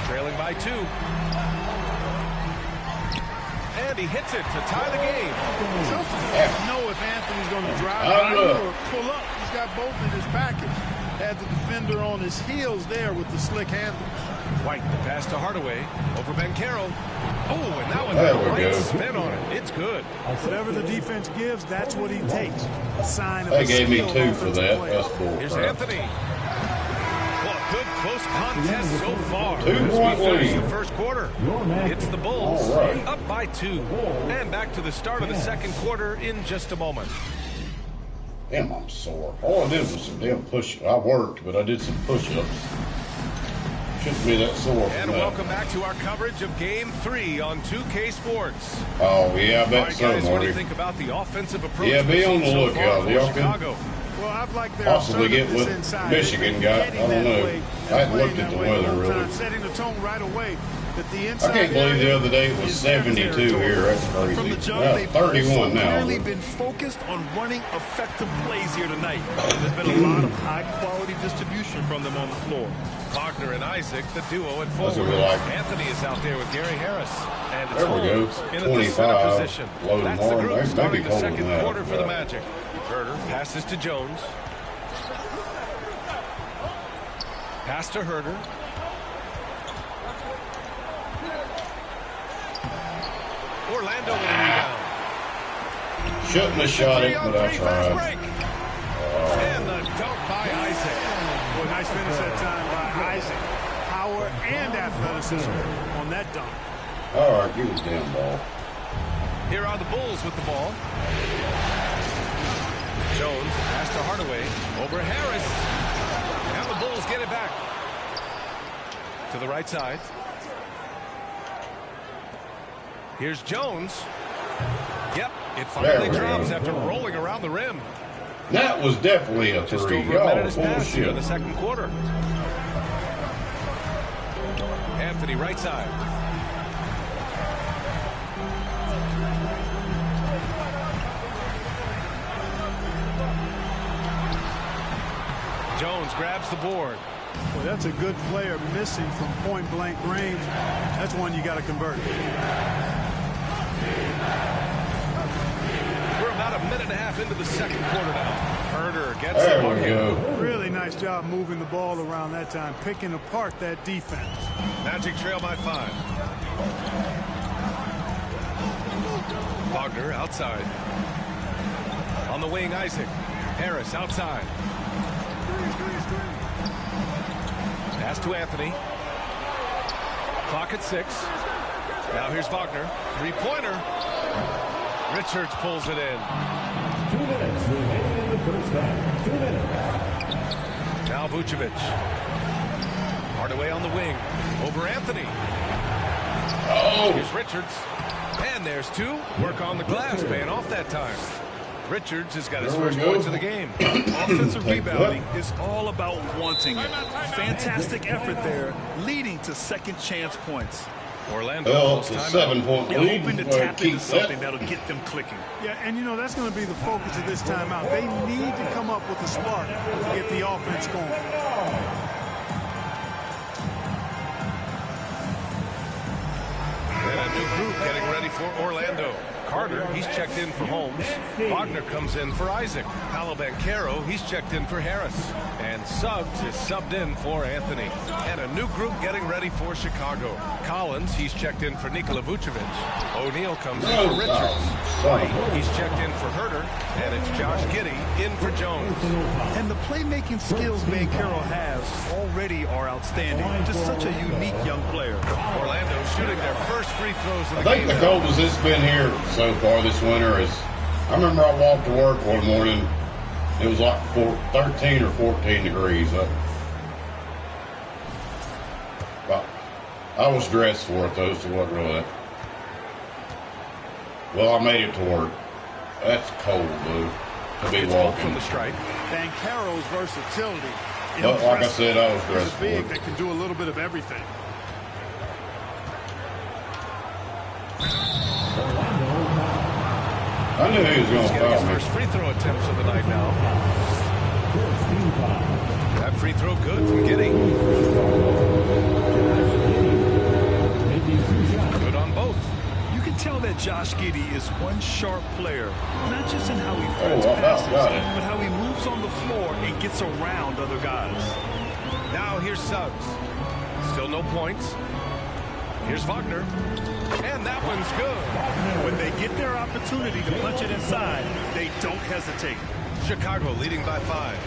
Trailing by 2. And he hits it to tie the game. Know if Anthony's going to drive I by look. or pull up. He's got both in his package. Had the defender on his heels there with the slick handle. White, the pass to Hardaway. Over Bancaro. Oh, and that one There had we a right go. spin on it. It's good. Whatever the defense gives, that's what he takes. A sign of They a gave me skilled 2 for offensive that. player. That's bull Here's crap. Anthony. Well, a good close contest so far. 2-point Finish lead. the first quarter. It's the Bulls All right. up by 2. And back to the start of the second quarter in just a moment. Damn, I'm sore. All I did was some damn push. I worked, but I did some push-ups. Shouldn't be that sore. And from that. welcome back to our coverage of Game 3 on 2K Sports. Oh, yeah, I All bet right, so, guys, what do Marty. you think about the offensive approach? Yeah, be we've on seen the so lookout. far for Y'all can Chicago. Well, I've liked their possibly get assertiveness what inside. Michigan They've got. been I don't getting that know. way I hadn't and looked at playing the that way weather, all the really. time, setting the tone right away. That the I inside can't believe the area other day it was is their 72 territory. here. That's From crazy. the jump, Well, they've 31 now. clearly been focused on running effective plays here tonight. There's been a lot of high-quality distribution from them on the floor. Wagner and Isaac, the duo at That's what forward. we like. Anthony is out there with Gary Harris. And it's There we go. Holmes in at the center 25. position. Loading That's the more. group Maybe starting the colder second than that. quarter for the Yeah. Magic. Herter passes to Jones. Pass to Herter. Orlando with a rebound. Shouldn't have shot it, but I Fast tried. break. And the dunk by Isaac. Boy, nice finish that time by Isaac. Power and athleticism on that dunk. All right, give us the damn ball. Here are the Bulls with the ball. Jones, pass to Hardaway. Over Harris. And the Bulls get it back. To the right side. Here's Jones. Yep, it finally There we drops go. after rolling around the rim. That was definitely a Just three. over a Y'all minute has passed here in the bullshit. second quarter. Anthony, right side. Jones grabs the board. Well, that's a good player missing from point-blank range. That's one you got to convert. We're about a minute and a half into the second quarter now. Herder gets there the we go. Really nice job moving the ball around that time, picking apart that defense. Magic trail by 5. Wagner outside. On the wing, Isaac. Harris outside. Pass to Anthony. Clock at 6. Now here's Wagner. Three-pointer. Richards pulls it in. 2 minutes remaining in the first half. 2 minutes. Now Vucevic. Hardaway on the wing. Over Anthony. Oh. Here's Richards. And there's 2. Work on the glass, paying off that time. Richards has got his first points of the game. Offensive rebounding is all about wanting it. Fantastic effort there, leading to second chance points. Orlando. Well, it's a 7-point lead. Hoping to tap into something that'll get them clicking. Yeah, and you know, that's going to be the focus of this timeout. They need to come up with a spark to get the offense going. And a new group getting ready for Orlando. Carter, he's checked in for Holmes. Wagner comes in for Isaac. Paolo-Banchero, he's checked in for Harris. And Suggs is subbed in for Anthony. And a new group getting ready for Chicago. Collins, he's checked in for Nikola Vucevic. O'Neal comes in for Richards. White, he's checked in for Herder. And it's Josh Giddey in for Jones. And the playmaking skills Banchero has already are outstanding. Just such a unique young player. Orlando shooting their first free throws of the I think game. the coldest it's been here so far this winter is, I remember I walked to work one morning, it was like 13 or 14 degrees up. But I was dressed for it though, so it wasn't really that. Well, I made it to work. That's cold, dude, to be walking. From the stripe. Banchero's versatility. But like I said, I was dressed for big it. that can do a little bit of everything. I knew he was going to Getting his foul me. first free throw attempts of the night now. That free throw good from Giddey. Good on both. You can tell that Josh Giddey is one sharp player, not just in how he threads well, passes, got it. but how he moves on the floor and gets around other guys. Now here's Suggs. Still no points. Here's Wagner. And that one's good. When they get their opportunity to punch it inside, they don't hesitate. Chicago leading by 5.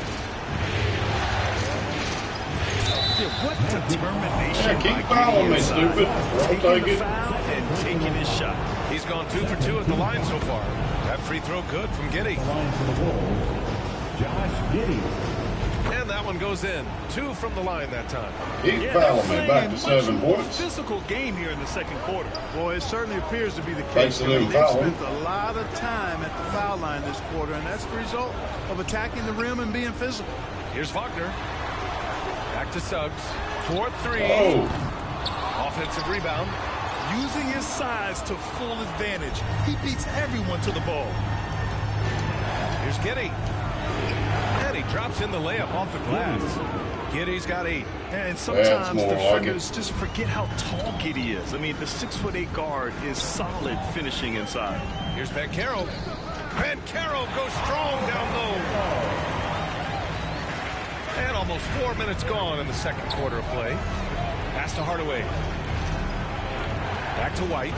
Yeah, what determination Yeah, keep by fouling Giddey me, inside. stupid. I'll Taking take the it. foul and taking his shot. He's gone 2 for 2 at the line so far. That free throw good from Giddey. Line for the Bulls, Josh Giddey. And that one goes in. 2 from the line that time. Keep fouling me, back to 7 points. Physical game here in the second quarter. Well, it certainly appears to be the Thanks case. to them They've fouling. spent a lot of time at the foul line this quarter, and that's the result of attacking the rim and being physical. Here's Wagner. Back to Suggs. 4-3. Oh, Offensive rebound. Using his size to full advantage. He beats everyone to the ball. Here's Giddey. And he drops in the layup off the glass. Giddey's got 8. And sometimes more like defenders just forget how tall Giddey is. I mean, the 6'8" guard is solid finishing inside. Here's Banchero. Banchero goes strong down low. And almost 4 minutes gone in the second quarter of play. Pass to Hardaway. Back to White.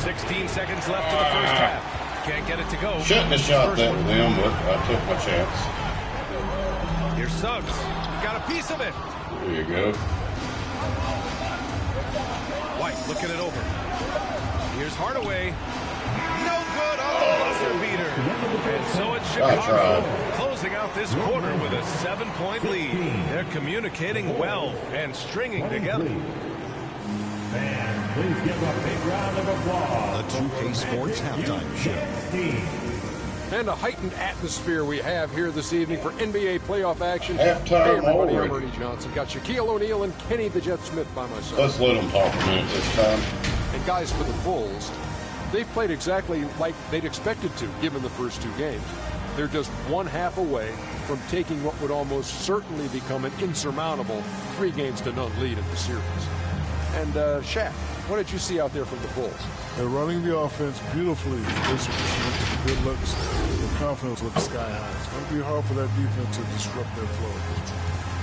16 seconds left in the first half. Can't get it to go. shouldn't have shot that with him, but I took my chance. Here's Suggs. Got a piece of it. There you go. White looking it over. Here's Hardaway. No good on the buzzer beater. And so it's Chicago closing out this quarter with a 7-point lead. They're communicating well and stringing together. And please give a big round of applause. The 2K Sports Halftime Show. And a heightened atmosphere we have here this evening for NBA playoff action. Halftime Hey everybody, I'm already. Ernie Johnson. Got Shaquille O'Neal and Kenny the Jet Smith by my side. Let's let them talk a minute this time. And guys, for the Bulls, They've played exactly like they'd expected to, given the first 2 games. They're just 1/2 away from taking what would almost certainly become an insurmountable 3-0 lead in the series. And Shaq, what did you see out there from the Bulls? They're running the offense beautifully. Good looks. Their confidence looks sky high. It's going to be hard for that defense to disrupt their flow.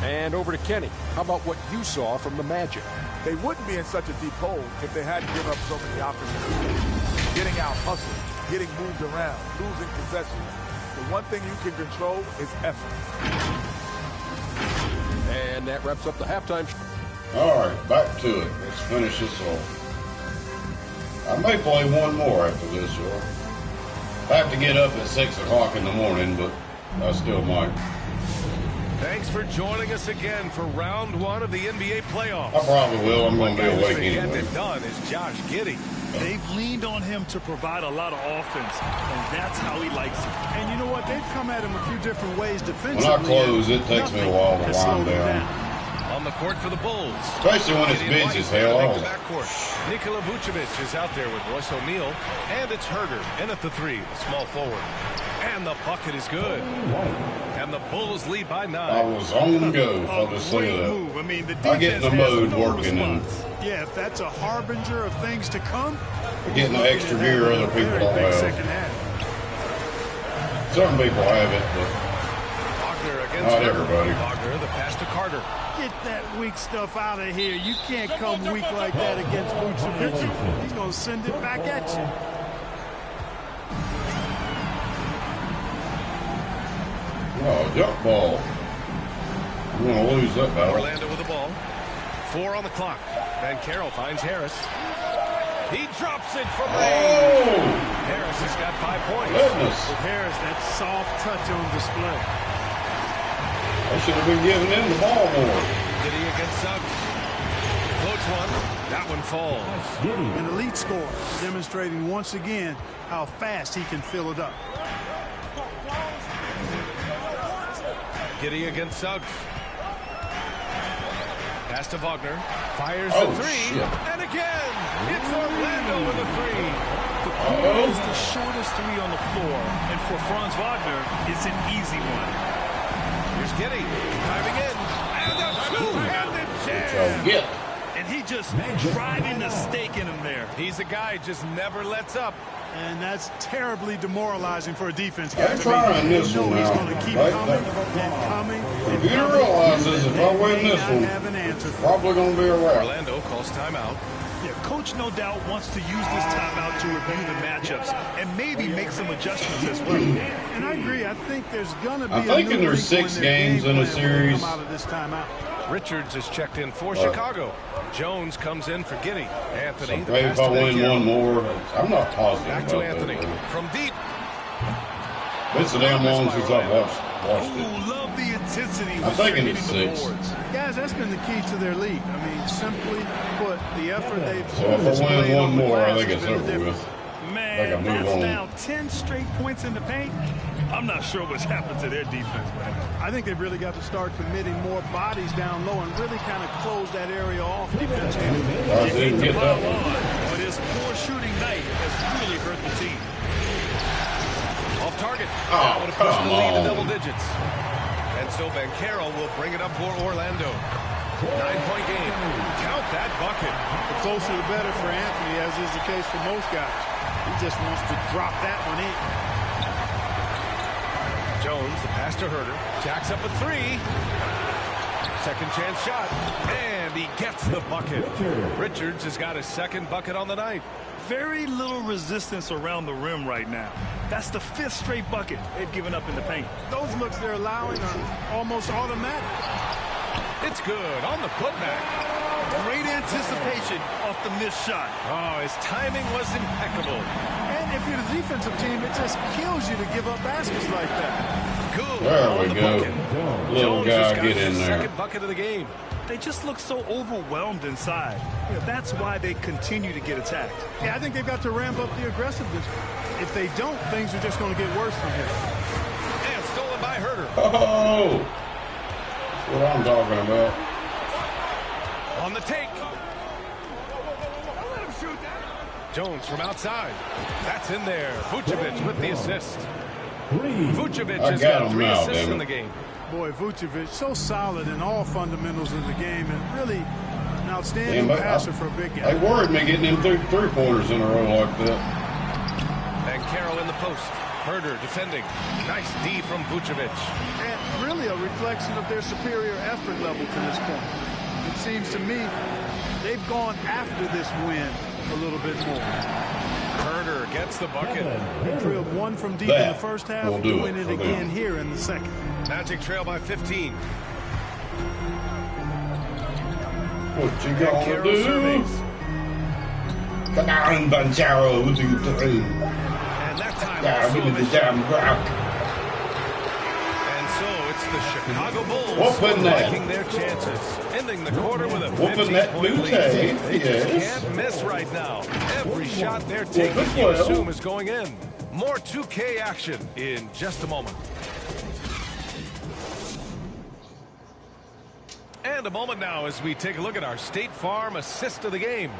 And over to Kenny. How about what you saw from the Magic? They wouldn't be in such a deep hole if they hadn't given up so many opportunities. Getting out hustled, getting moved around, losing possessions. The one thing you can control is effort. And that wraps up the halftime. All right, back to it. Let's finish this off. I may play one more after this, or I have to get up at 6 o'clock in the morning, but I still might. Thanks for joining us again for round 1 of the NBA playoffs. I probably will. I'm going to be awake anyway. anyway. Getting it done is Josh Giddey. They've leaned on him to provide a lot of offense, and that's how he likes it. And you know what? They've come at him a few different ways defensively. When I close, it takes me a while to wind down. On the court for the Bulls. Especially when it's busy as hell. Nikola Vucevic is out there with Royce O'Neal, and it's Herder in at the 3, the small forward. And the bucket is good. And the Bulls lead by 9. I was on go, I'll just say that. I mean, I get in the mode working. And yeah, if that's a harbinger of things to come, getting the extra gear other people don't have. Some people have it, but not everybody. Wagner, the pass to Carter. Get that weak stuff out of here. You can't come weak like that against Vucevic. He's going to send it back at you. Oh, jump ball. You're going to lose that battle. Orlando with the ball. 4 on the clock. Van Carroll finds Harris. He drops it from range. Harris has got 5 points. Goodness. With Harris, that soft touch on display. I should have been giving him the ball more. Giddey against Suggs. Floats one. That one falls. An elite scorer, demonstrating once again how fast he can fill it up. Giddey against Suggs. Pass to Wagner. Fires the 3. Shit. And again, it's Orlando with a 3. The corner is the shortest 3 on the floor. And for Franz Wagner, it's an easy one. Here's Giddey driving in. And a two-handed jam. And he just driving the stake in him there. He's a guy just never lets up. And that's terribly demoralizing for a defense. I'm trying this one now. He's going to keep coming and coming. If he realizes if I win this one, it's probably going to be a wrap. Orlando calls timeout. Yeah, coach no doubt wants to use this timeout to review the matchups and maybe make some adjustments as well. And I agree. I think there's going to be I'm thinking there's 6 games in a series. Out of this timeout. Richards is checked in for Chicago. Jones comes in for Giddey. Anthony. So maybe if I win one more, I'm not positive. Back to Anthony from deep. It's a damn long since I've watched it. Love the intensity. I'm thinking it's 6. Guys, that's been the key to their lead. I mean, simply put, the effort they've So if I win one more, I think it's over with. Man, that's now 10 straight points in the paint. I'm not sure what's happened to their defense, man. I think they've really got to start committing more bodies down low and really kind of close that area off defensively. I didn't get that one. But his poor shooting night has really hurt the team. Off target. Oh, would have pushed the lead to double digits. And so Van Carroll will bring it up for Orlando. 9-point game. Count that bucket. The closer the better for Anthony, as is the case for most guys. He just wants to drop that one in. Jones, the pass to Herder. Jacks up a 3. Second chance shot. And he gets the bucket. Richards has got his second bucket on the night. Very little resistance around the rim right now. That's the 5th straight bucket they've given up in the paint. Those looks they're allowing are almost automatic. It's good on the putback. Great anticipation off the missed shot. Oh, his timing was impeccable. And if you're the defensive team, it just kills you to give up baskets like that. Good. There we go. Little guy, get in there. Second bucket of the game. They just look so overwhelmed inside. You know, that's why they continue to get attacked. Yeah, I think they've got to ramp up the aggressiveness. If they don't, things are just going to get worse from here. And stolen by Herder. Oh! That's what I'm talking about. On the take. Jones from outside. That's in there. Vucevic with the assist. Vucevic has got 3 assists in the game. Boy, Vucevic, so solid in all fundamentals of the game, and really an outstanding passer for a big guy. They worried me getting him three-pointers in a row like that. And Carroll in the post. Herder defending. Nice D from Vucevic. And really a reflection of their superior effort level to this point. It seems to me they've gone after this win a little bit more. Herder gets the bucket. Drilled one from deep in the first half, doing it again here in the second. Magic trail by 15. What you gonna do? Surveys. Come on, Banchero, what you doing? And that time give me the damn rock. And so it's the Chicago Bulls Whooping that. taking their chances, ending the quarter with a Whooping that 15-point booty. lead. They just Yes. can't miss right now. Every shot they're taking, Whooping you well. assume, is going in. More 2K action in just a moment. And a moment now as we take a look at our State Farm assist of the game.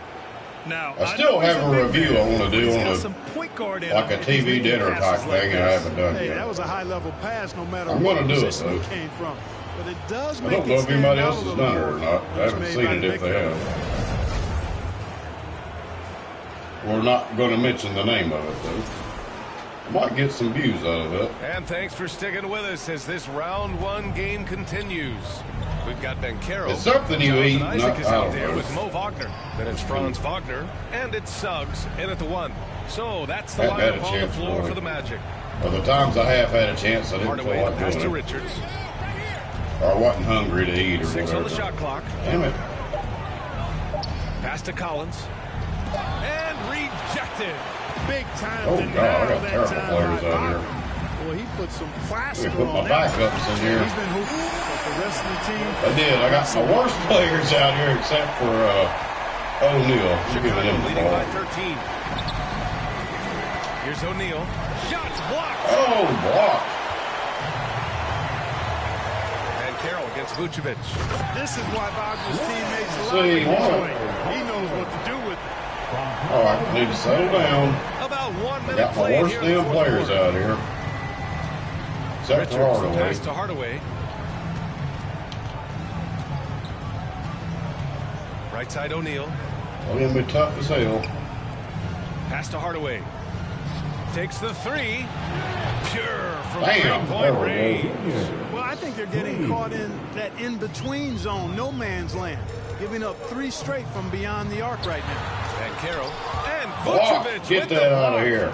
Now, I still have a review I want to do on some point guard in like a TV dinner type thing, and I haven't done Hey, yet. that was a high-level pass, no matter I'm what gonna do it, position though. it came from. But it does I make don't know it if stand anybody out else a has little done it or more. not. I haven't It's seen made it by if they Nick. have. We're not going to mention the name of it, though. I might get some views out of it. And thanks for sticking with us as this round 1 game continues. We've got Banchero. It's something you eat, Isaac not- is I out don't there know. with Mo Wagner. Then it's Franz Wagner. And it's Suggs in at the 1. So that's the Hadn't had a lineup on the chance, floor boy. for the Magic. Well, the times I have had a chance, I didn't feel Hardaway, like pass to doing it. Richards. Or I wasn't hungry to eat or 6 on whatever. the shot clock. Damn it. Pass to Collins. And rejected. Big time Oh, denial God, I got that terrible time players by out here. Wagner. Boy, he put some plaster I put my on that. backups in here. He's been hooping, but the rest of the team. I did. I got my worst players out here except for O'Neal. I'm giving him the Leading ball. by 13. Here's O'Neal. Shots blocked. Oh, blocked. And Carroll against Vucevic. This is why Wagner's teammates love See, him. what? He knows what to do with it. All right, I need to settle down. About 1 I minute got my played worst here in the damn fourth players quarter. out here. Except for Richards, Hardaway. pass to Hardaway. Right side O'Neal. Well, it'll be tough as hell. Pass to Hardaway. Takes the 3. Pure from Bam. three-point There we range. go. Well, I think they're getting caught in that in-between zone, no man's land, giving up 3 straight from beyond the arc right now. And Carroll. And Block. Vucevic. Get with that the out of block. here.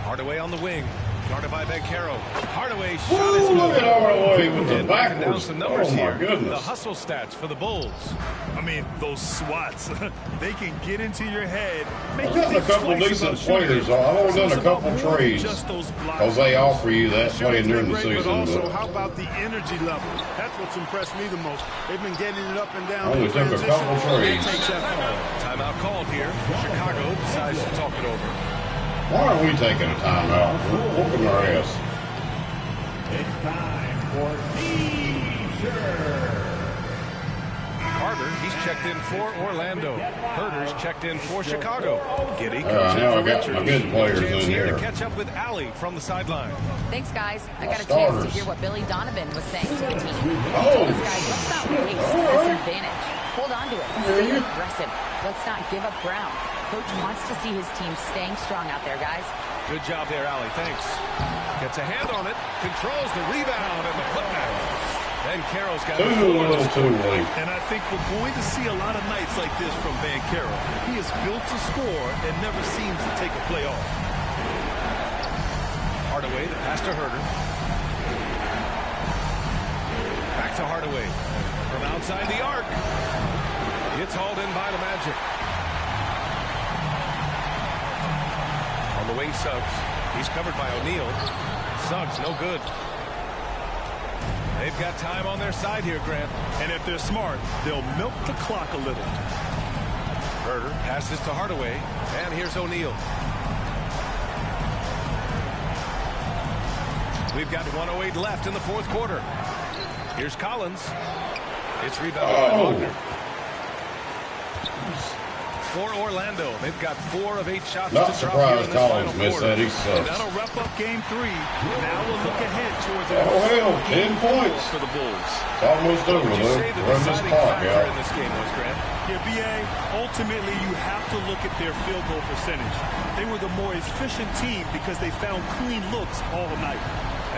Hardaway on the wing. Guarded by Banchero. Hardaway shot is Woo, look at Hardaway with the And knocking down backwards. some numbers Oh, my here. The goodness. hustle stats for the Bulls. I mean, those swats, they can get into your head. Make I've you gotten a think couple twice decent about shooting. players. I've only So done it's a couple about more than trades just those blocks. because they offer you that Shooting's playing during been the great, season. but also, But how about the energy level? That's what's impressed me the most. They've been getting it up and down. Only in took a transition. couple trades. That takes that far. Timeout called here. Chicago decides to talk it over. why aren't we taking a timeout? We're whooping our ass. It's time for Leisure. Carter, he's checked in for Orlando. Herder's checked in for Chicago. Giddy comes now in I for got my Richards. good players Chance in here here. to catch up with Allie from the sideline. Thanks, guys. I got a chance Starters. to hear what Billy Donovan was saying to the team. Oh. He told us, guys, let's not waste this advantage. Hold on to it. Stay aggressive. Let's not give up ground. Coach wants to see his team staying strong out there, guys. Good job there, Allie. Thanks. Gets a hand on it. Controls the rebound and the putback. Then Carroll's got it. A little too late. And I think we're going to see a lot of nights like this from Banchero. He is built to score and never seems to take a play off. Hardaway, the pass to Herder. Back to Hardaway. From outside the arc. It's hauled in by the Magic. On the wing, Suggs. He's covered by O'Neal. Suggs, no good. They've got time on their side here, Grant. And if they're smart, they'll milk the clock a little. Herder passes to Hardaway. And here's O'Neal. We've got 1:08 left in the fourth quarter. Here's Collins. It's rebounded by Wagner. for Orlando. They've got 4 of 8 shots Not to drop here in surprised this final Collins missed quarter. that. He And sucks. that'll wrap up game 3. Now we'll look ahead towards a Oh, hell, 10 football points. for the Bulls. It's almost over, What would you though. say the Run this deciding clock factor in out. this game was, Grant? Yeah, BA, ultimately you have to look at their field goal percentage. They were the more efficient team because they found clean looks all night.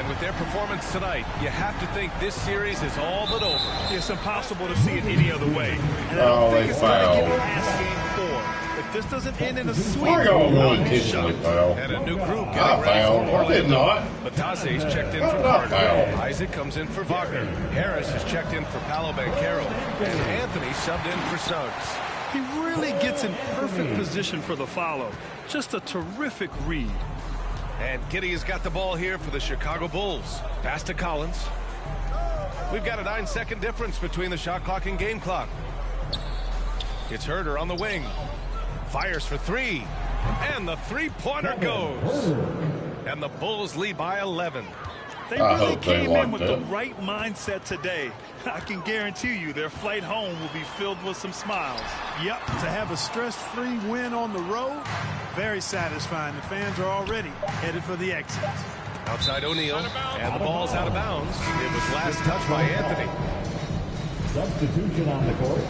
And with their performance tonight, you have to think this series is all but over. It's impossible to see it any other way. And I Oh, don't think they it's going to fouled. get past game 4. If this doesn't end in a sweep, Why y'all I'll going be intentionally shocked. foul? And a new group I getting ready fouled. for I did Orlando. not. Batase's checked in I for did not Carter. foul. Isaac comes in for Wagner. Harris is checked in for Paolo Banchero. And Anthony subbed in for Suggs. He really gets in perfect position for the follow. Just a terrific read. And Giddey has got the ball here for the Chicago Bulls. Pass to Collins. We've got a 9-second difference between the shot clock and game clock. It's Herder on the wing. Fires for 3. And the three-pointer goes. And the Bulls lead by 11. They I really hope they came like in with that. the right mindset today. I can guarantee you their flight home will be filled with some smiles. Yep, to have a stress-free win on the road, very satisfying. The fans are already headed for the exits. Outside O'Neal. And the ball's out of bounds. It was last touched by Anthony. Substitution on the court.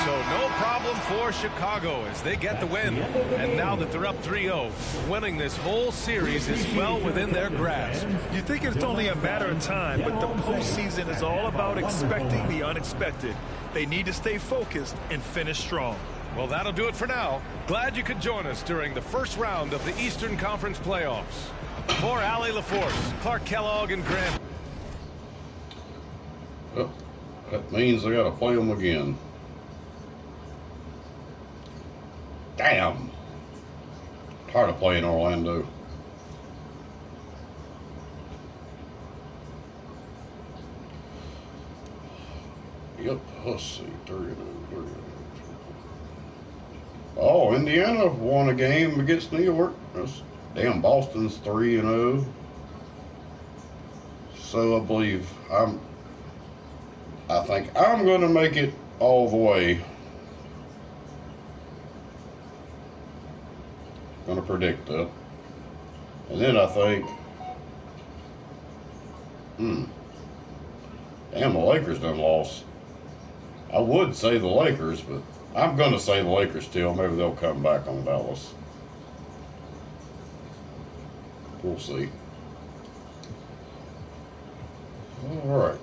So no problem for Chicago as they get the win. And now that they're up 3-0, winning this whole series is well within their grasp. You think it's only a matter of time, but the postseason is all about expecting the unexpected. They need to stay focused and finish strong. Well, that'll do it for now. Glad you could join us during the first round of the Eastern Conference playoffs. For Allie LaForce, Clark Kellogg, and Grant. Well, that means I got to play them again. Damn. Tired of playing Orlando. Yep, let's see. 3-0. Oh, Indiana won a game against New York. Damn, Boston's 3-0. So I believe I think I'm going to make it all the way. Going to predict that. And then I think, damn, the Lakers done lost. I would say the Lakers, but I'm going to say the Lakers still. Maybe they'll come back on Dallas. We'll see. All right.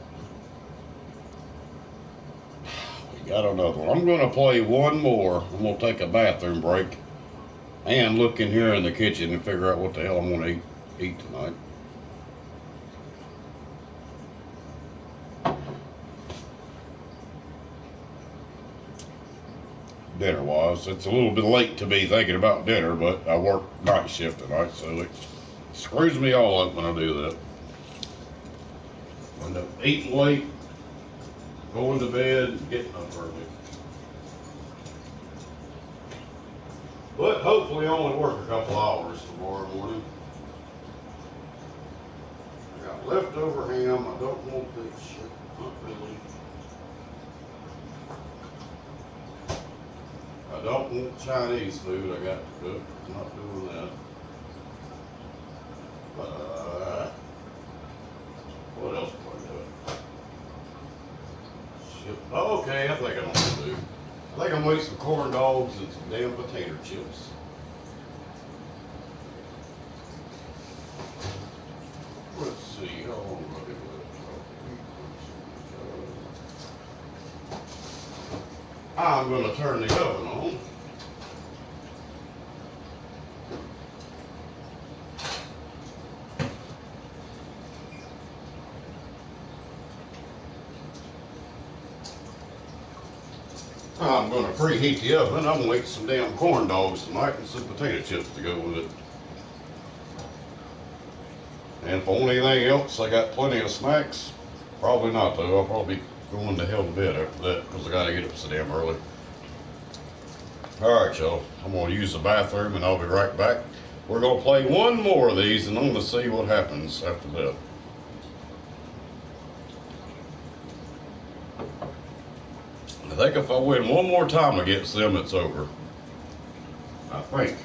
We got another one. I'm going to play one more. I'm going to take a bathroom break and look in here in the kitchen and figure out what the hell I'm going to eat tonight. Dinner-wise, it's a little bit late to be thinking about dinner, but I work night shift tonight, so it screws me all up when I do that. End up eating late, going to bed, and getting up early. But hopefully only work a couple hours tomorrow morning. I got leftover ham. I don't want this shit. Not really. I don't want Chinese food. I got to cook. Not doing that. What else do I do? Shit. Oh, okay, I think I know what to do. I think I'm gonna eat some corn dogs and some damn potato chips. Let's see, how long do I do that? I'm gonna turn the oven on. I'm going to preheat the oven. I'm going to eat some damn corn dogs tonight and some potato chips to go with it. And if I want anything else, I got plenty of snacks. Probably not, though. I'll probably be going to hell to bed after that because I got to get up so damn early. All right, y'all. I'm going to use the bathroom and I'll be right back. We're going to play one more of these and I'm going to see what happens after that. I think if I win one more time against them, it's over. I think.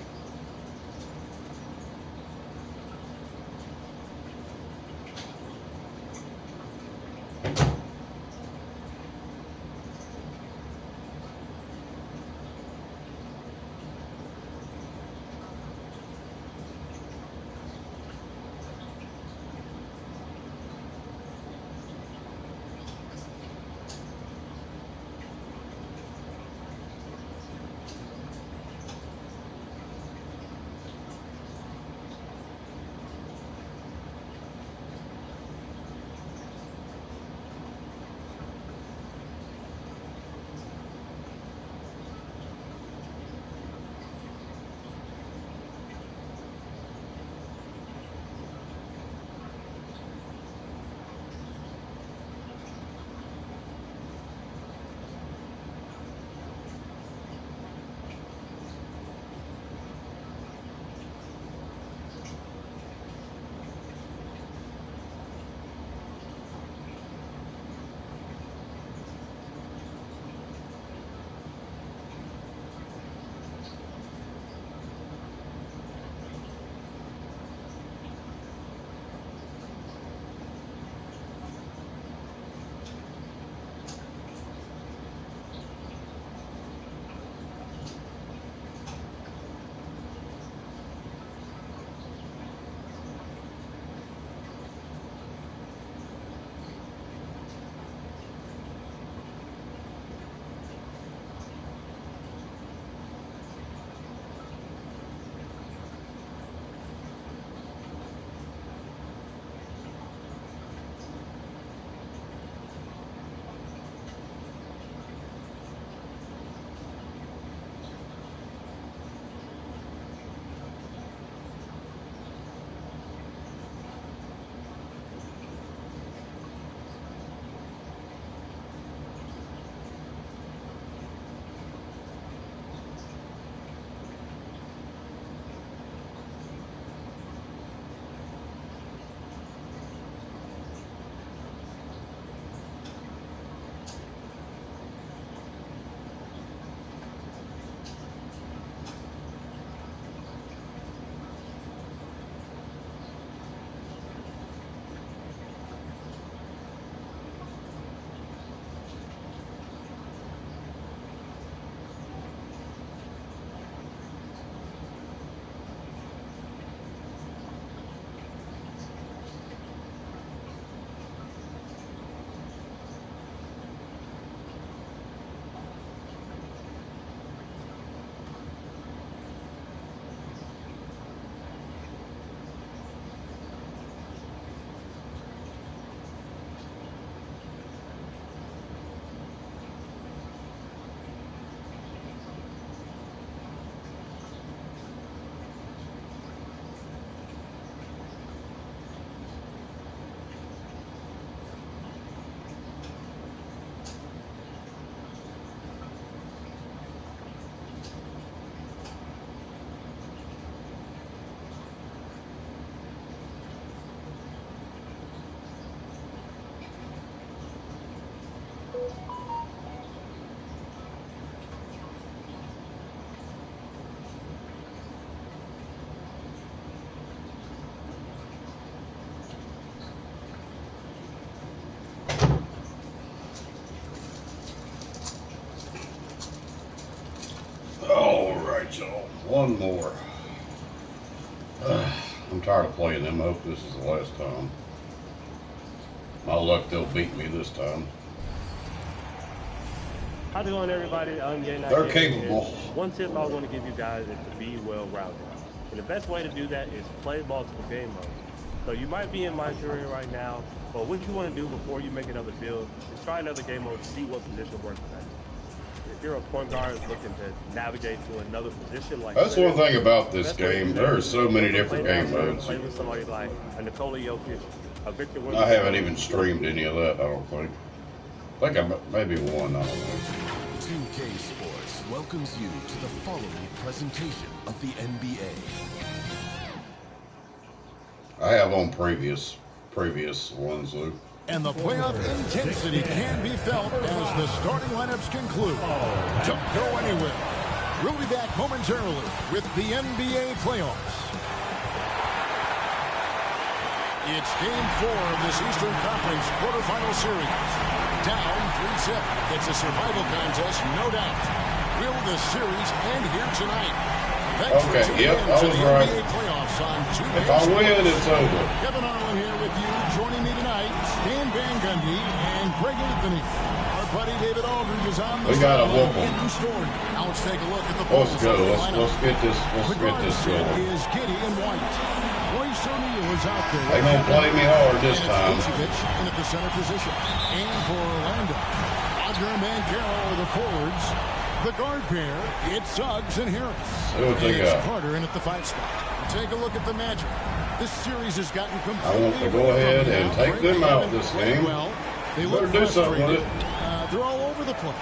Alright, y'all. One more. I'm tired of playing them. I hope this is the last time. My luck, they'll beat me this time. How's it going, everybody? I'm They're capable. One tip I want to give you guys is to be well-rounded. And the best way to do that is play multiple game modes. So you might be in my career right now, but what you want to do before you make another build is try another game mode to see what position works best. If you're a point guard looking to navigate to another position, like that's one thing about this game. There are so many different game modes. Play with somebody like a Nikola Jokic, a Victor Wembanyama. I haven't even streamed any of that, I don't think. I think I maybe one, I don't know. 2K Sports welcomes you to the following presentation of the NBA. I have on previous ones, Lou. And the playoff intensity can be felt as the starting lineups conclude. Don't go anywhere. We'll be back momentarily with the NBA playoffs. It's Game 4 of this Eastern Conference quarterfinal series. Down 3-zip. It's a survival contest, no doubt. Will the series end here tonight? Thanks for tuning in to the NBA playoffs on 2 If I win, it's over. Kevin Harlan here with you. Joining me tonight, Stan Van Gundy and Greg Anthony. Our buddy David Aldridge is on the We got a whoop story. Now let's take a look at the Bulls. Let's go. Let's get this going. Is Giddey and White. Royce O'Neal is out there. They gonna play me hard this time. In at the center position. And for Orlando, Wagner and Banchero are the forwards. The guard pair, it's Suggs and Harris. It's Carter in at the 5 spot. Take a look at the Magic. This series has gotten completely. I want to go ahead and take them out this game. Well, they better do something with it. They're all over the place.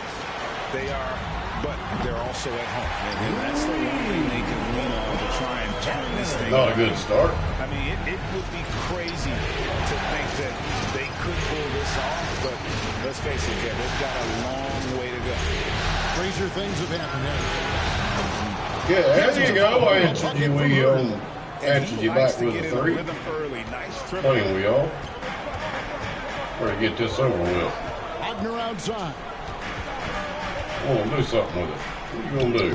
They are, but they're also at home. And that's the one thing they can lean on to try and turn this thing. Not a good start. I mean, it would be crazy to think that they could pull this off, but let's face it, Kev, they've got a long way to go. Crazier things have happened. Yeah, there you go. I answered you back with a 3. Playing we all. Better get this over with. Wagner outside. I want to do something with it. What are you going to do?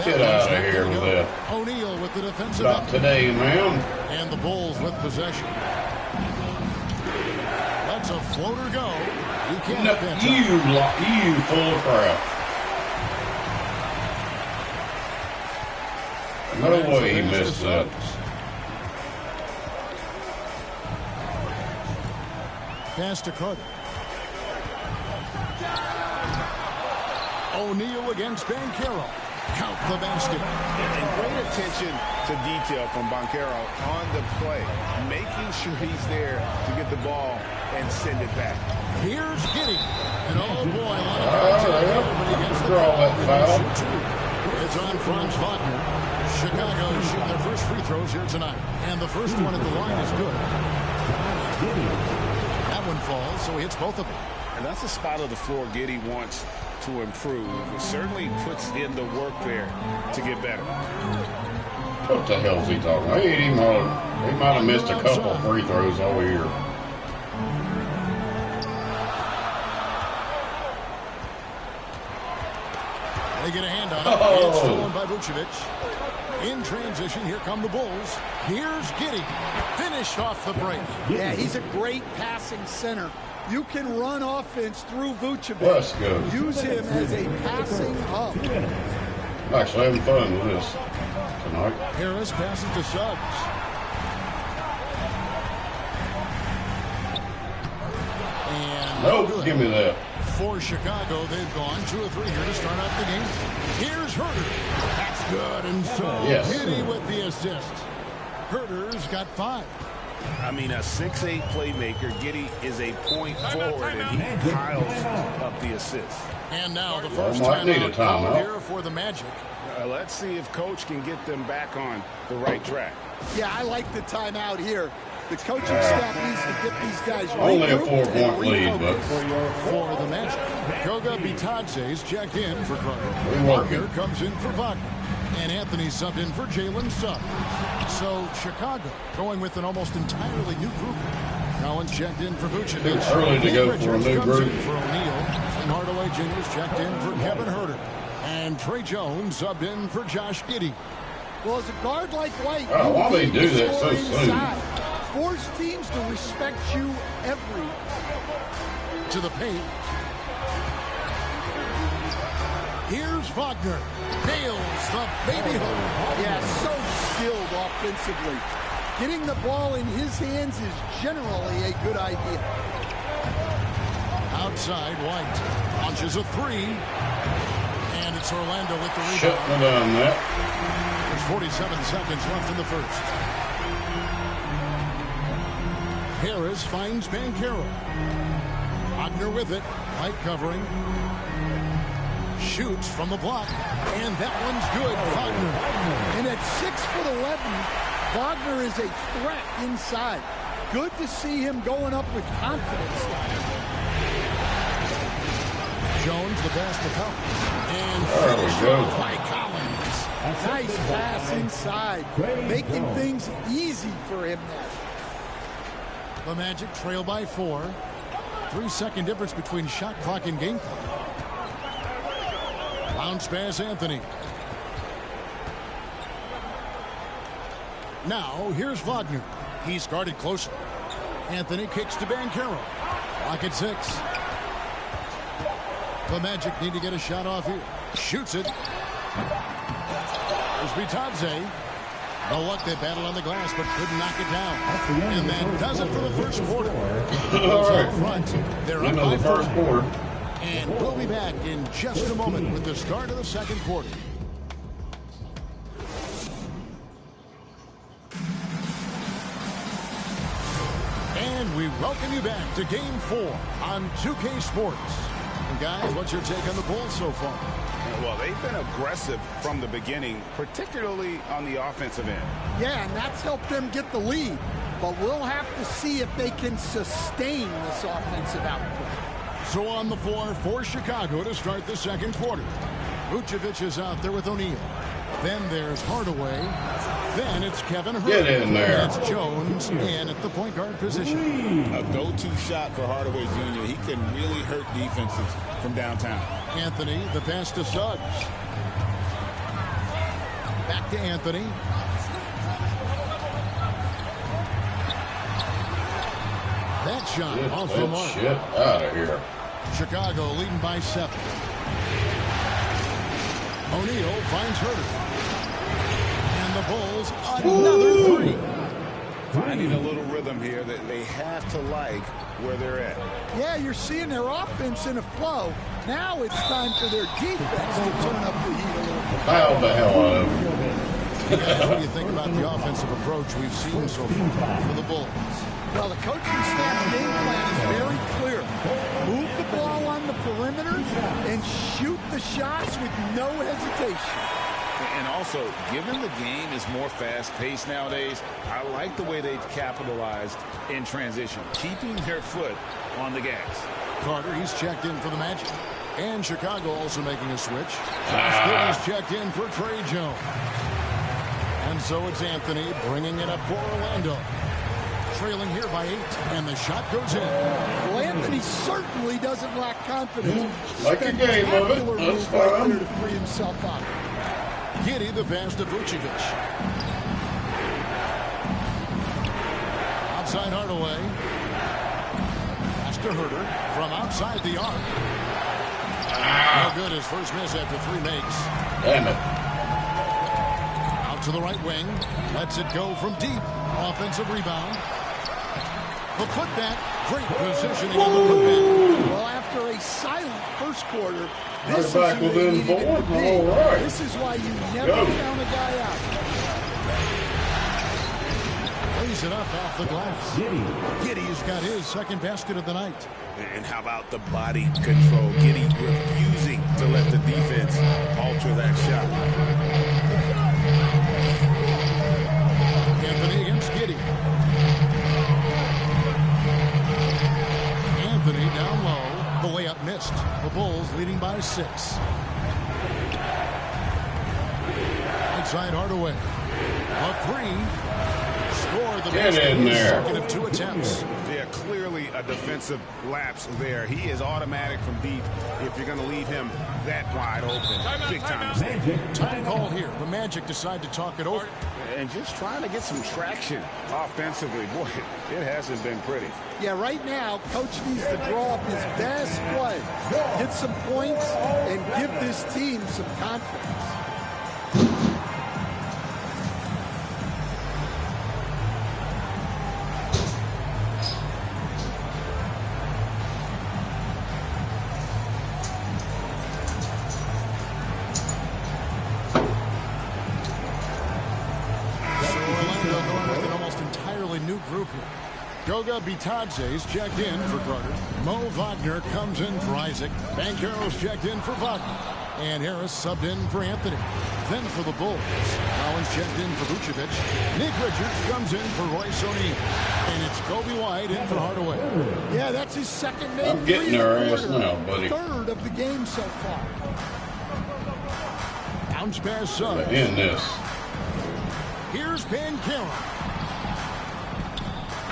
Get out of here with that. O'Neal with the defensive. Not today, ma'am. And the Bulls with possession. Let's a floater go. You can't you full of crap. No way he missed that. Pass to Carter. O'Neal against Banchero. Count the basket. And great attention to detail from Banchero on the play, making sure he's there to get the ball and send it back. Here's Giddey. And oh boy, it's on Franz Wagner. Chicago shooting their first free throws here tonight. And the first one at the line is good. That one falls, so he hits both of them. And that's a spot of the floor Giddey wants to improve. It certainly puts in the work there to get better. What the hell is he talking about? He might have missed a couple free throws all year. They get a hand on it. It's stolen by Vucevic. In transition, here come the Bulls. Here's Giddey. Finished off the break. Yeah, he's a great passing center. You can run offense through Vucevic. Let's go. Use him as a passing hub. I'm actually having fun with this tonight. Harris passes to Suggs. And nope, give me that. For Chicago, they've gone 2 of 3 here to start out the game. Here's Herter. That's good. And so Giddey with the assist. Herter's got 5. I mean, a 6'8" playmaker. Giddey is a point forward, and he piles up the assists. And now the first timeout here for the Magic. Let's see if Coach can get them back on the right track. Yeah, I like the timeout here. The coaching staff needs to get these guys only a 4-point lead, but for the Magic. Goga Bitadze's checked in for Carter. Wagner comes in for Wagner. And Anthony subbed in for Jalen Suggs. So Chicago going with an almost entirely new group. Collins checked in for Vucevic. Too early to go for a new group. For O'Neal. And Hardaway Jr.'s checked in for Kevin Herter. And Trey Jones subbed in for Josh Giddey. Well, as a guard like White, why they do that so soon? Force teams to respect you every. To the paint. Here's Wagner. Nails the baby hook. Yeah, so skilled offensively. Getting the ball in his hands is generally a good idea. Outside, White launches a 3. And it's Orlando with the rebound. Shutting down that. There's 47 seconds left in the first. Harris finds Banchero. Wagner with it. White covering. Shoots from the block. And that one's good. Wagner. And at 6'11", Wagner is a threat inside. good to see him going up with confidence now. Jones, the pass to Collins. And there we go. By Collins. Nice pass inside, making things easy for him now. The Magic trail by 4. 3-second difference between shot clock and game clock. Bounce pass, Anthony. Now, here's Wagner. He's guarded closely. Anthony kicks to Banchero. Clock at 6. The Magic need to get a shot off here. Shoots it. There's Bitadze. No luck, they battle on the glass, but couldn't knock it down. And then does it for the first quarter. All right. Front. They're up by 4. And we'll be back in just a moment with the start of the second quarter. And we welcome you back to Game 4 on 2K Sports. And guys, what's your take on the Bulls so far? Well, they've been aggressive from the beginning, particularly on the offensive end. Yeah, and that's helped them get the lead. But we'll have to see if they can sustain this offensive output. So on the floor for Chicago to start the second quarter. Vucevic is out there with O'Neal. Then there's Hardaway. Then it's Kevin Hurd. Get in there. It's Jones in at the point guard position. A go-to shot for Hardaway Jr. He can really hurt defenses from downtown. Anthony, the pass to Suggs. Back to Anthony. That shot off the mark. Shit out of here. Chicago leading by 7. O'Neal finds Herter. And the Bulls another 3. Finding a little rhythm here that they have to like where they're at. Yeah, you're seeing their offense in a flow. Now it's time for their defense to turn up the heat a little bit. How the hell out of Guys, what do you think about the offensive approach we've seen so far for the Bulls? Well, the coaching staff game plan is very clear. Move the ball on the perimeters and shoot the shots with no hesitation. And also, given the game is more fast-paced nowadays, I like the way they've capitalized in transition, keeping their foot on the gas. Carter, he's checked in for the Magic. And Chicago also making a switch. Is checked in for Trey Jones. And so it's Anthony bringing it up for Orlando. Trailing here by 8, and the shot goes in. Well, Anthony certainly doesn't lack confidence. Like a game of it. That's fine. To free himself out. Giddey, the pass to Vucevic. Outside Hardaway. Pass to Herter from outside the arc. No good. His first miss after 3 makes. Damn it. Out to the right wing. Lets it go from deep. Offensive rebound. The putback. Great positioning on the putback. Well, after a silent first quarter, Right this back is who they within needed 4. to be. All right. This is why you never count a guy out. Lays it up off the glass. Giddey's got his second basket of the night. And how about the body control? Giddey refusing to let the defense alter that shot. Anthony against Giddey. Anthony down low. The layup missed. The Bulls leading by 6. Outside Hardaway. A 3. Score the basket in there. Second of 2 attempts. Yeah, clearly a defensive lapse there. He is automatic from deep if you're going to leave him that wide open. Big time mistake. Time call here. The Magic decide to talk it over. And just trying to get some traction offensively. Boy, it hasn't been pretty. Yeah, right now, Coach needs to draw up his best play, get some points, and give this team some confidence. Goga Bitadze's checked in for Carter. Mo Wagner comes in for Isaac. Banchero's checked in for Wagner. And Harris subbed in for Anthony. Then for the Bulls, Collins checked in for Vucevic. Nick Richards comes in for Royce O'Neal. And it's Kobe White in for Hardaway. Yeah, that's his second name. I'm getting our ass now, buddy. Third of the game so far. Bounce pass Suggs. In this. Here's Banchero.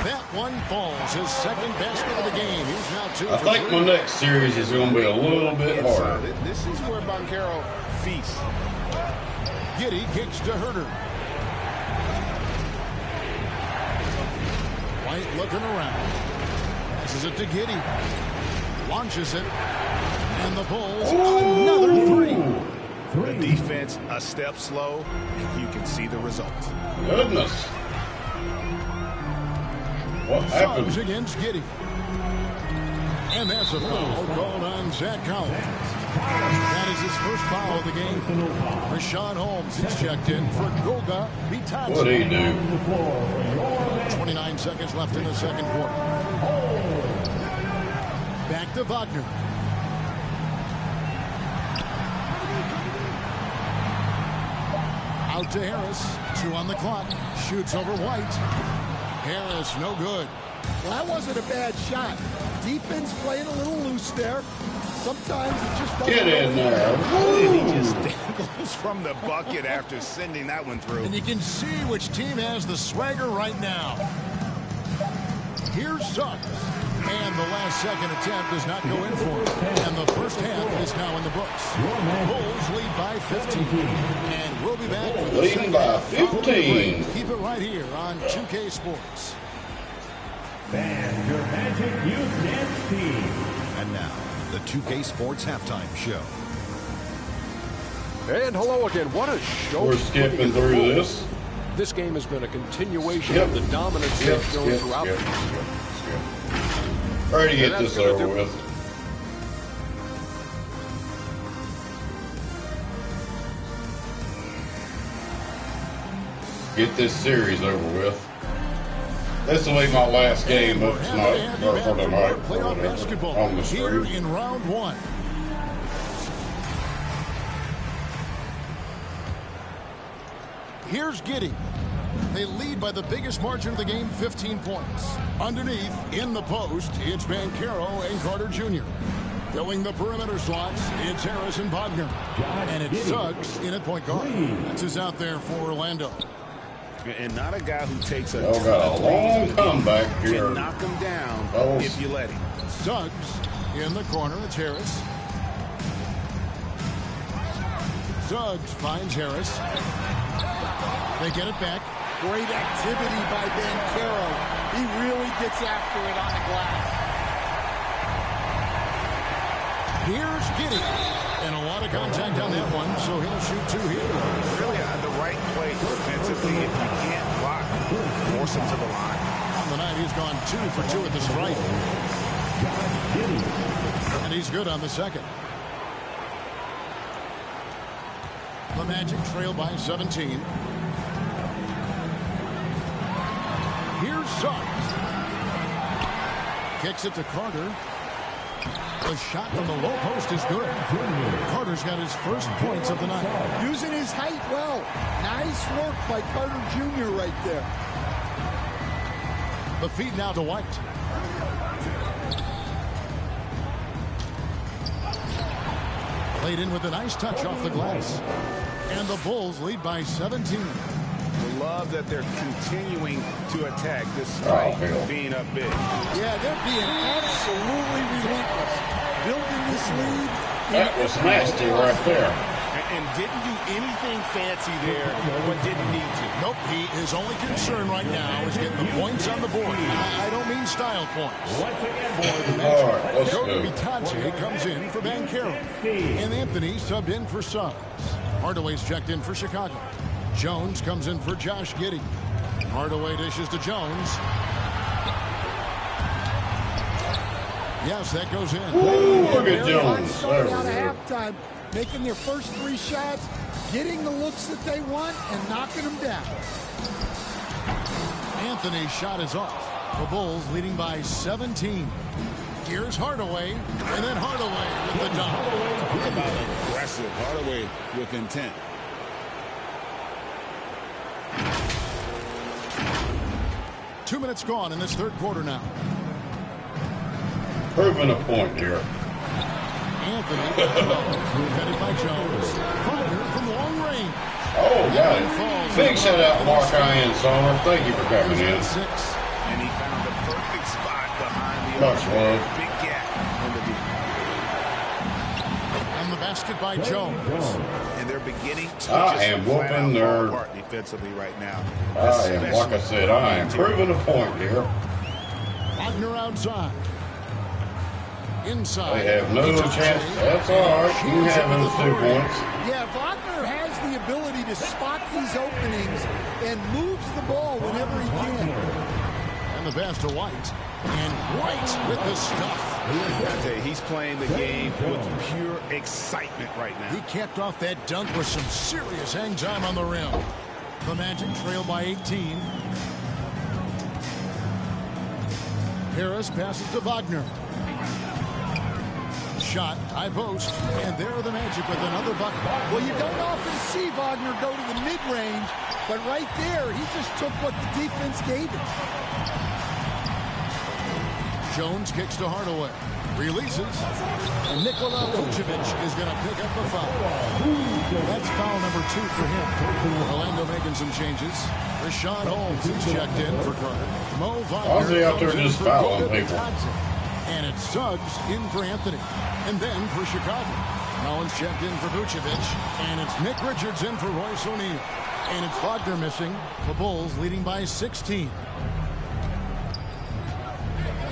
That one falls. His second basket of the game. He's now 2 I for think 3. my next series is going to be a little bit harder. This is where Banchero feasts. Giddey kicks to Herter. White looking around. Passes it to Giddey. Launches it. And the Bulls, another 3. The defense a step slow, and you can see the result. Goodness. What happened? Suggs against Giddey. And that's a foul called on Zach Collins. That is his first foul of the game. Rashawn Holmes is checked in for Goga Bitadze. What'd he do? 29 seconds left in the second quarter. Back to Wagner. Out to Harris. 2 on the clock. Shoots over White. Harris, no good. Well, that wasn't a bad shot. Defense playing a little loose there. Sometimes it just doesn't. Get in there. He just dangles from the bucket after sending that one through. And you can see which team has the swagger right now. Here's Suggs. And the last second attempt does not go in for him. And the first half is now in the books. Bulls lead by 15. And we'll be back for the Leading by 15. Keep it right here on 2K Sports. And your Magic Youth Dance Team. And now, the 2K Sports Halftime Show. And hello again. What a show. We're skipping through this. This game has been a continuation of the dominance they've shown throughout the year. Ready to get this over with. Get this series over with. This will be my last game of tonight, or for the night, or whatever, on the Here stream. in round 1. Here's Giddey. They lead by the biggest margin of the game, 15 points. Underneath, in the post, it's Banchero and Carter Jr. Filling the perimeter slots, it's Harris and Wagner. And it's Suggs in at point guard. That's who's out there for Orlando. And not a guy who takes a Y'all got a long comeback here. Can knock him down if you let him. Suggs in the corner, it's Harris. Suggs finds Harris. They get it back. Great activity by Banchero. He really gets after it on the glass. Here's Giddey. And a lot of contact on that one, so he'll shoot 2 here. Really the right play defensively. If you can't block, force him to the line. On the night, he's gone 2 for 2 at the stripe. And he's good on the second. The Magic trail by 17. Here's Suggs. Kicks it to Carter. The shot from the low post is good. Carter's got his first points of the night. Using his height well. Nice work by Carter Jr. right there. The feed now to White. Played in with a nice touch off the glass. And the Bulls lead by 17. Love that they're continuing to attack despite being up big. Yeah, they're being absolutely relentless. Building this lead. That was nasty right there. And didn't do anything fancy there, but didn't need to. Nope, his only concern right now is getting the points on the board. I don't mean style points. For the match, Kobe Bitadze comes in for Banchero. And Anthony subbed in for Suggs. Hardaway's checked in for Chicago. Jones comes in for Josh Giddey. Hardaway dishes to Jones. Yes, that goes in. Ooh, look at Jones. Starting out at halftime, making their first 3 shots, getting the looks that they want, and knocking them down. Anthony's shot is off. The Bulls leading by 17. Here's Hardaway, and then Hardaway with the dunk. Talk about aggressive. Hardaway with intent. Two minutes gone in this third quarter now. Proving a point here. Anthony, defended by Jones. Wagner from long range. Oh, got it. Big set out, Mark Ian Sommer. Thank you for coming in. And he found the perfect spot behind the Much love. big gap in the deep. And the basket by Jones. And they're beginning to I am whooping their apart defensively right now. I am, like I said, I am proving a point here. Wagner outside. Inside. They have no chance. That's all right. You have those 2 points. Yeah, Wagner has the ability to spot these openings and moves the ball whenever he can. And the pass to White. And White with the stuff. I gotta tell you, he's playing the game with pure excitement right now. He capped off that dunk with some serious hang time on the rim. The Magic trail by 18. Harris passes to Wagner. Shot, high post, and there are the Magic with another bucket. Well, you don't often see Wagner go to the mid-range, but right there, he just took what the defense gave him. Jones kicks to Hardaway. Releases. And Nikola Vucevic is going to pick up the foul. That's foul number 2 for him. Orlando making some changes. Rashawn Holmes is checked in for Carter. Mo Wagner out there just fouling people. And it's Suggs in for Anthony. And then for Chicago. Collins checked in for Vucevic. And it's Nick Richards in for Royce O'Neal. And it's Wagner missing. The Bulls leading by 16.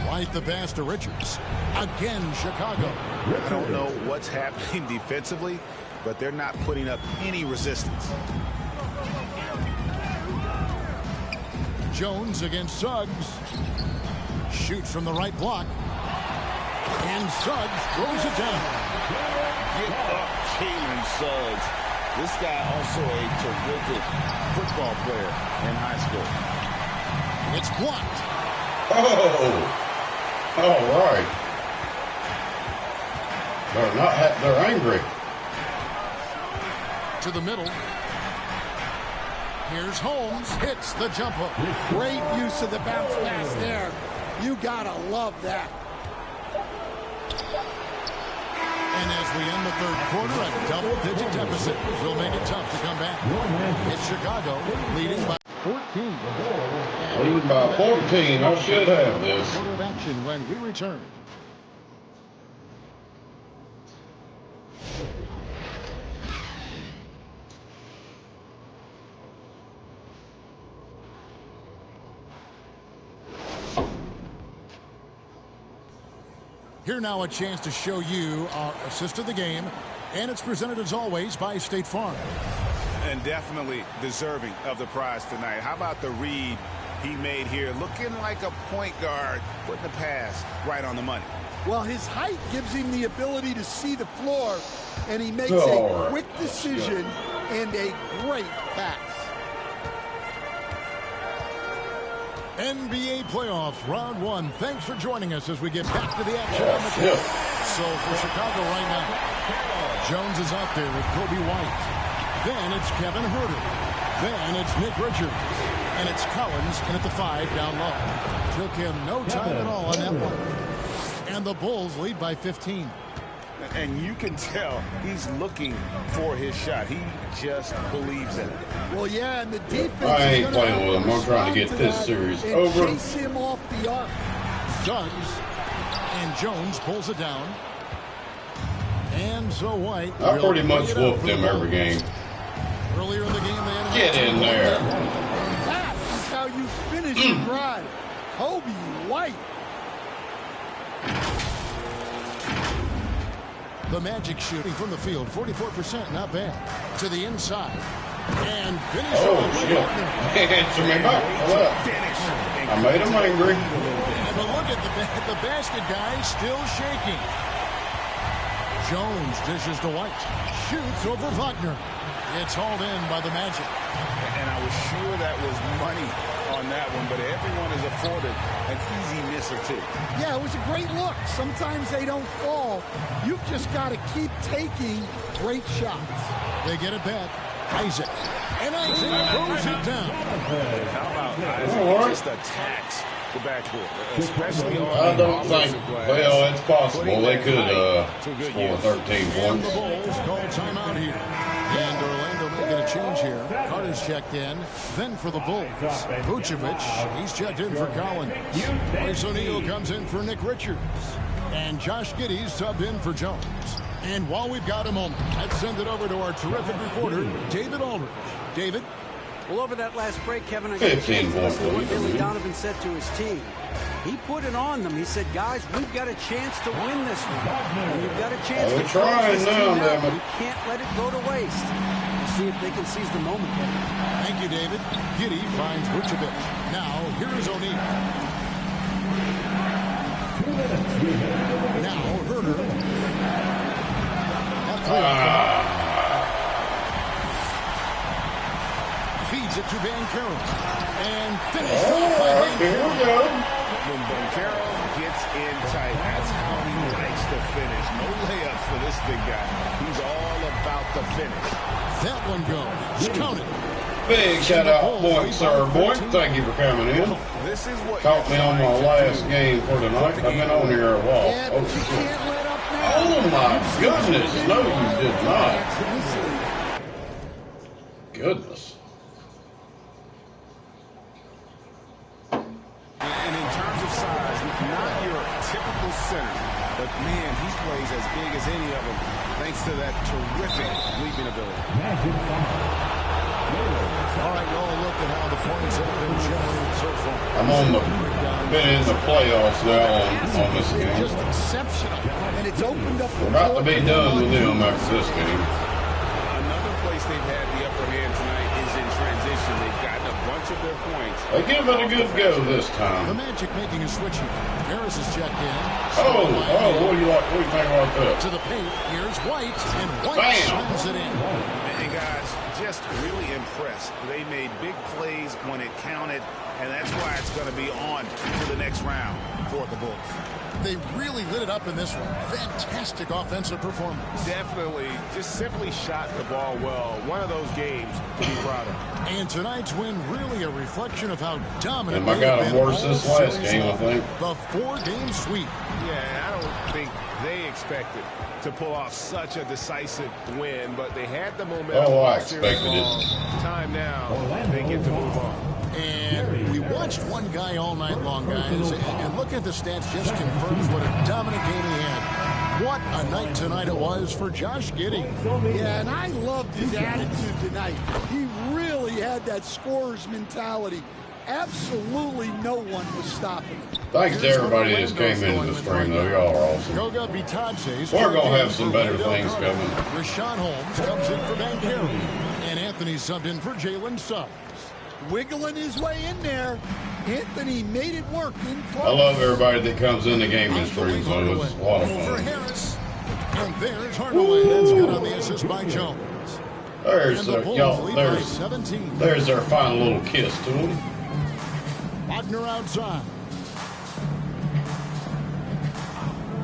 White the pass to Richards. Again, Chicago. I don't know what's happening defensively, but they're not putting up any resistance. Jones against Suggs. Shoots from the right block. And Suggs throws it down. Get up, Jalen Suggs. This guy also a terrific football player in high school. It's blocked. Oh! All right. They're angry. To the middle. Here's Holmes. Hits the jumper. Great use of the bounce pass there. You gotta love that. And as we end the third quarter, a double-digit deficit will make it tough to come back. It's Chicago leading by 14. Leading by 14. I should have this. Quarter of action when we return. Here now a chance to show you our assist of the game, and it's presented as always by State Farm. And definitely deserving of the prize tonight. How about the read he made here? Looking like a point guard, putting the pass right on the money. Well, his height gives him the ability to see the floor, and he makes a quick decision and a great pass. NBA playoffs, round 1. Thanks for joining us as we get back to the action on the court. So for Chicago right now, Jones is out there with Kobe White. Then it's Kevin Huerter. Then it's Nick Richards. And it's Collins in at the 5 down low. Took him no time at all on that one. And the Bulls lead by 15. And you can tell he's looking for his shot. He just believes in it. Well, yeah, and the defense I ain't playing with him. I'm trying to get this series over. Chase him off the arc. Suggs. And Jones pulls it down. And so White. I pretty much whooped them every game. Earlier in the game, they had Get in there. That is how you finish your drive. Kobe White. The Magic shooting from the field, 44%, not bad. To the inside. And finish. Oh, shit. Answer me back. I made him angry. But look at the basket guy still shaking. Jones dishes to White. Shoots over Wagner. It's hauled in by the Magic. And I was sure that was money on that one, but everyone is afforded an easy miss or two. Yeah, it was a great look. Sometimes they don't fall. You've just got to keep taking great shots. They get it back. Isaac. And Isaac throws it down. How about Isaac just attacks the backboard, especially on I don't think, well, it's possible. They could score 13 points. The Bulls call timeout here. And Orlando making a change here. Carter's checked in. Then for the Bulls, Vucevic, he's checked in for Collins. Royce O'Neal comes in for Nick Richards. And Josh Giddey's subbed in for Jones. And while we've got a moment, let's send it over to our terrific reporter, David Aldridge. David? Well, over that last break, Kevin, I got a chance to listen to what Billy Donovan said to his team. He put it on them. He said, guys, we've got a chance to win this one. And you've got a chance to close this team out. You can't let it go to waste. We'll see if they can seize the moment, Kevin. Thank you, David. Giddey finds Vucevic. Now, here is O'Neal. Now, Herder. Feeds it to Banchero. And finished off by Banchero. When Banchero gets in tight, that's how he likes to finish. No layups for this big guy. He's all about the finish. That one goes. Count it. Big shout out, Boyd, sir. Boyd, thank you for coming in. This is what caught me on my last game for tonight. I've been on here a while. Yeah, but you can't let up now. Oh my goodness! No, you did not. Goodness. And in terms of size, not your typical center, but man, he plays as big as any of them, thanks to that terrific leaping ability. All right, we'll look at how the points have been generated so far. I'm been in the playoffs now on this game. Just exceptional, and it's opened up. We're about to be done with them after this game. Another place they've had the upper hand tonight is in transition. They've gotten a bunch of their points. They give it a good go this time. The Magic making a switch here. Harris is checked in. What do you think about that? To the paint. Here's White, and White slams it in. And guys, just really impressed. They made big plays when it counted, and that's why it's going to be on to the next round for the Bulls. They really lit it up in this one. Fantastic offensive performance. Definitely, just simply shot the ball well. One of those games to be proud of. And tonight's win really a reflection of how dominant they got them worse this last game, I think. The 4-game sweep. Yeah, I don't think they expected to pull off such a decisive win, but they had the momentum. Oh, I expected it. Time now, they get to move on. And we watched one guy all night long, guys, and look at the stats just confirms what a dominant game he had. What a night tonight it was for Josh Giddey. Yeah, and I loved his attitude tonight. He really had that scorer's mentality. Absolutely no one was stopping him. Thanks to everybody that came into the stream, though. Y'all are awesome. We're going to have some better things coming. Rashawn Holmes comes in for Banchero. And Anthony subbed in for Jalen Suggs. Wiggling his way in there. Anthony made it work in close. I love everybody that comes in the game and streams, though. It's a lot of fun. Harris. And there's Hardaway. That's good on the assist by Jones. There's their final little kiss to him. Wagner outside.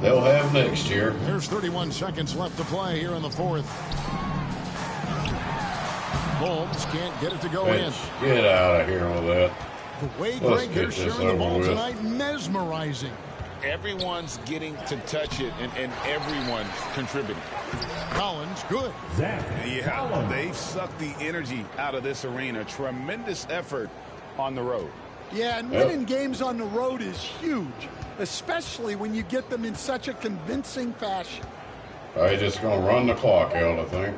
They'll have next year. There's 31 seconds left to play here in the fourth. Holmes can't get it to go in. Get out of here with that. The way Greg here sharing the ball tonight, mesmerizing. Everyone's getting to touch it, and everyone's contributing. Collins, good. Yeah, they've sucked the energy out of this arena. Tremendous effort on the road. Yeah, and winning games on the road is huge, especially when you get them in such a convincing fashion. They're just going to run the clock out, I think.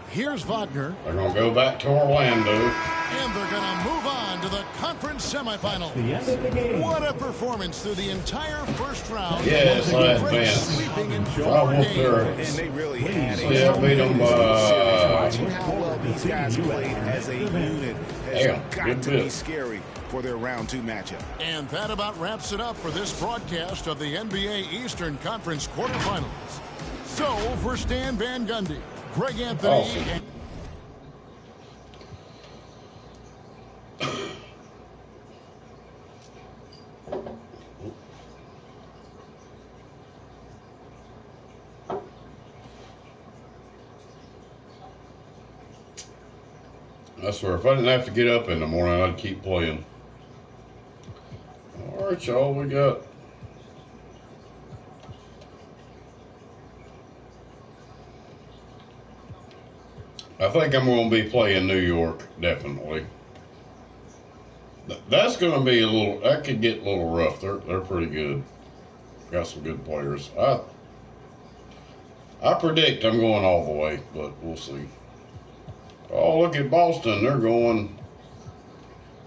Here's Wagner. They're going to go back to Orlando. And they're going to move on to the conference semifinals. What a performance through the entire first round. Yes, I've been. Sweeping in 4 games. And they really had a beat them watching how well these guys played as a unit has got to be scary for their round 2 matchup. And that about wraps it up for this broadcast of the NBA Eastern Conference quarterfinals. So for Stan Van Gundy, Greg Anthony, I swear, if I didn't have to get up in the morning, I'd keep playing. All right, y'all, we got... I think I'm going to be playing New York, definitely. That's going to be a little... That could get a little rough. They're pretty good. Got some good players. I predict I'm going all the way, but we'll see. Oh, look at Boston. They're going...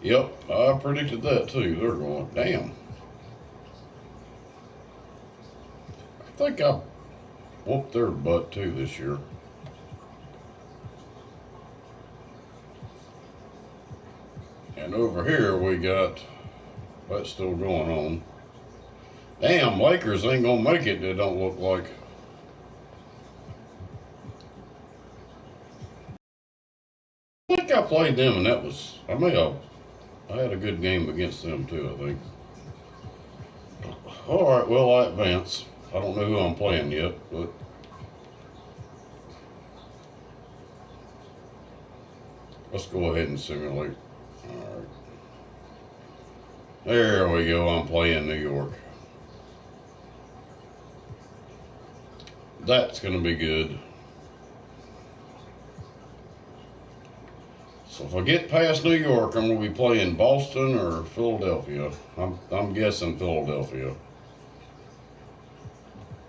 Yep, I predicted that too. They're going... Damn. I think I whooped their butt too this year. And over here we got... That's still going on. Damn, Lakers ain't going to make it, it don't look like. I think I played them, and that was... I had a good game against them too, I think. All right, well, I advance. I don't know who I'm playing yet, but... Let's go ahead and simulate. All right. There we go, I'm playing New York. That's going to be good. So if I get past New York, I'm going to be playing Boston or Philadelphia. I'm guessing Philadelphia.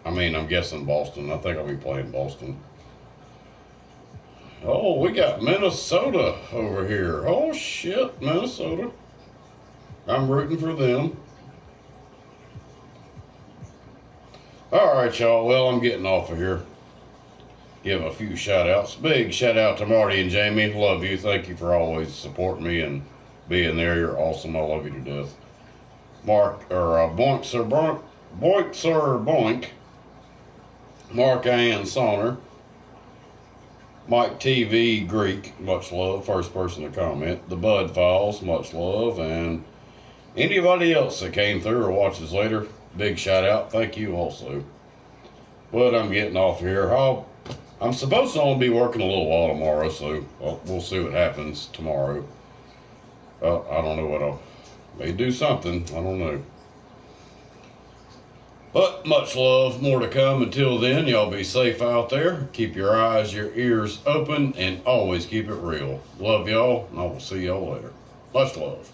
I'm guessing Boston. I think I'll be playing Boston. Oh, we got Minnesota over here. Oh, shit, Minnesota. I'm rooting for them. All right, y'all. Well, I'm getting off of here. Give a few shout-outs. Big shout-out to Marty and Jamie. Love you. Thank you for always supporting me and being there. You're awesome. I love you to death. Boink Sir Boink. Mark Ann Sonner. Mike TV Greek, much love. First person to comment. The Bud Files, much love. And anybody else that came through or watches later, big shout-out. Thank you also. But I'm getting off here. I'm supposed to only be working a little while tomorrow, so we'll see what happens tomorrow. I don't know what may do something. I don't know. But much love, more to come. Until then, y'all be safe out there. Keep your eyes, your ears open, and always keep it real. Love y'all, and I will see y'all later. Much love.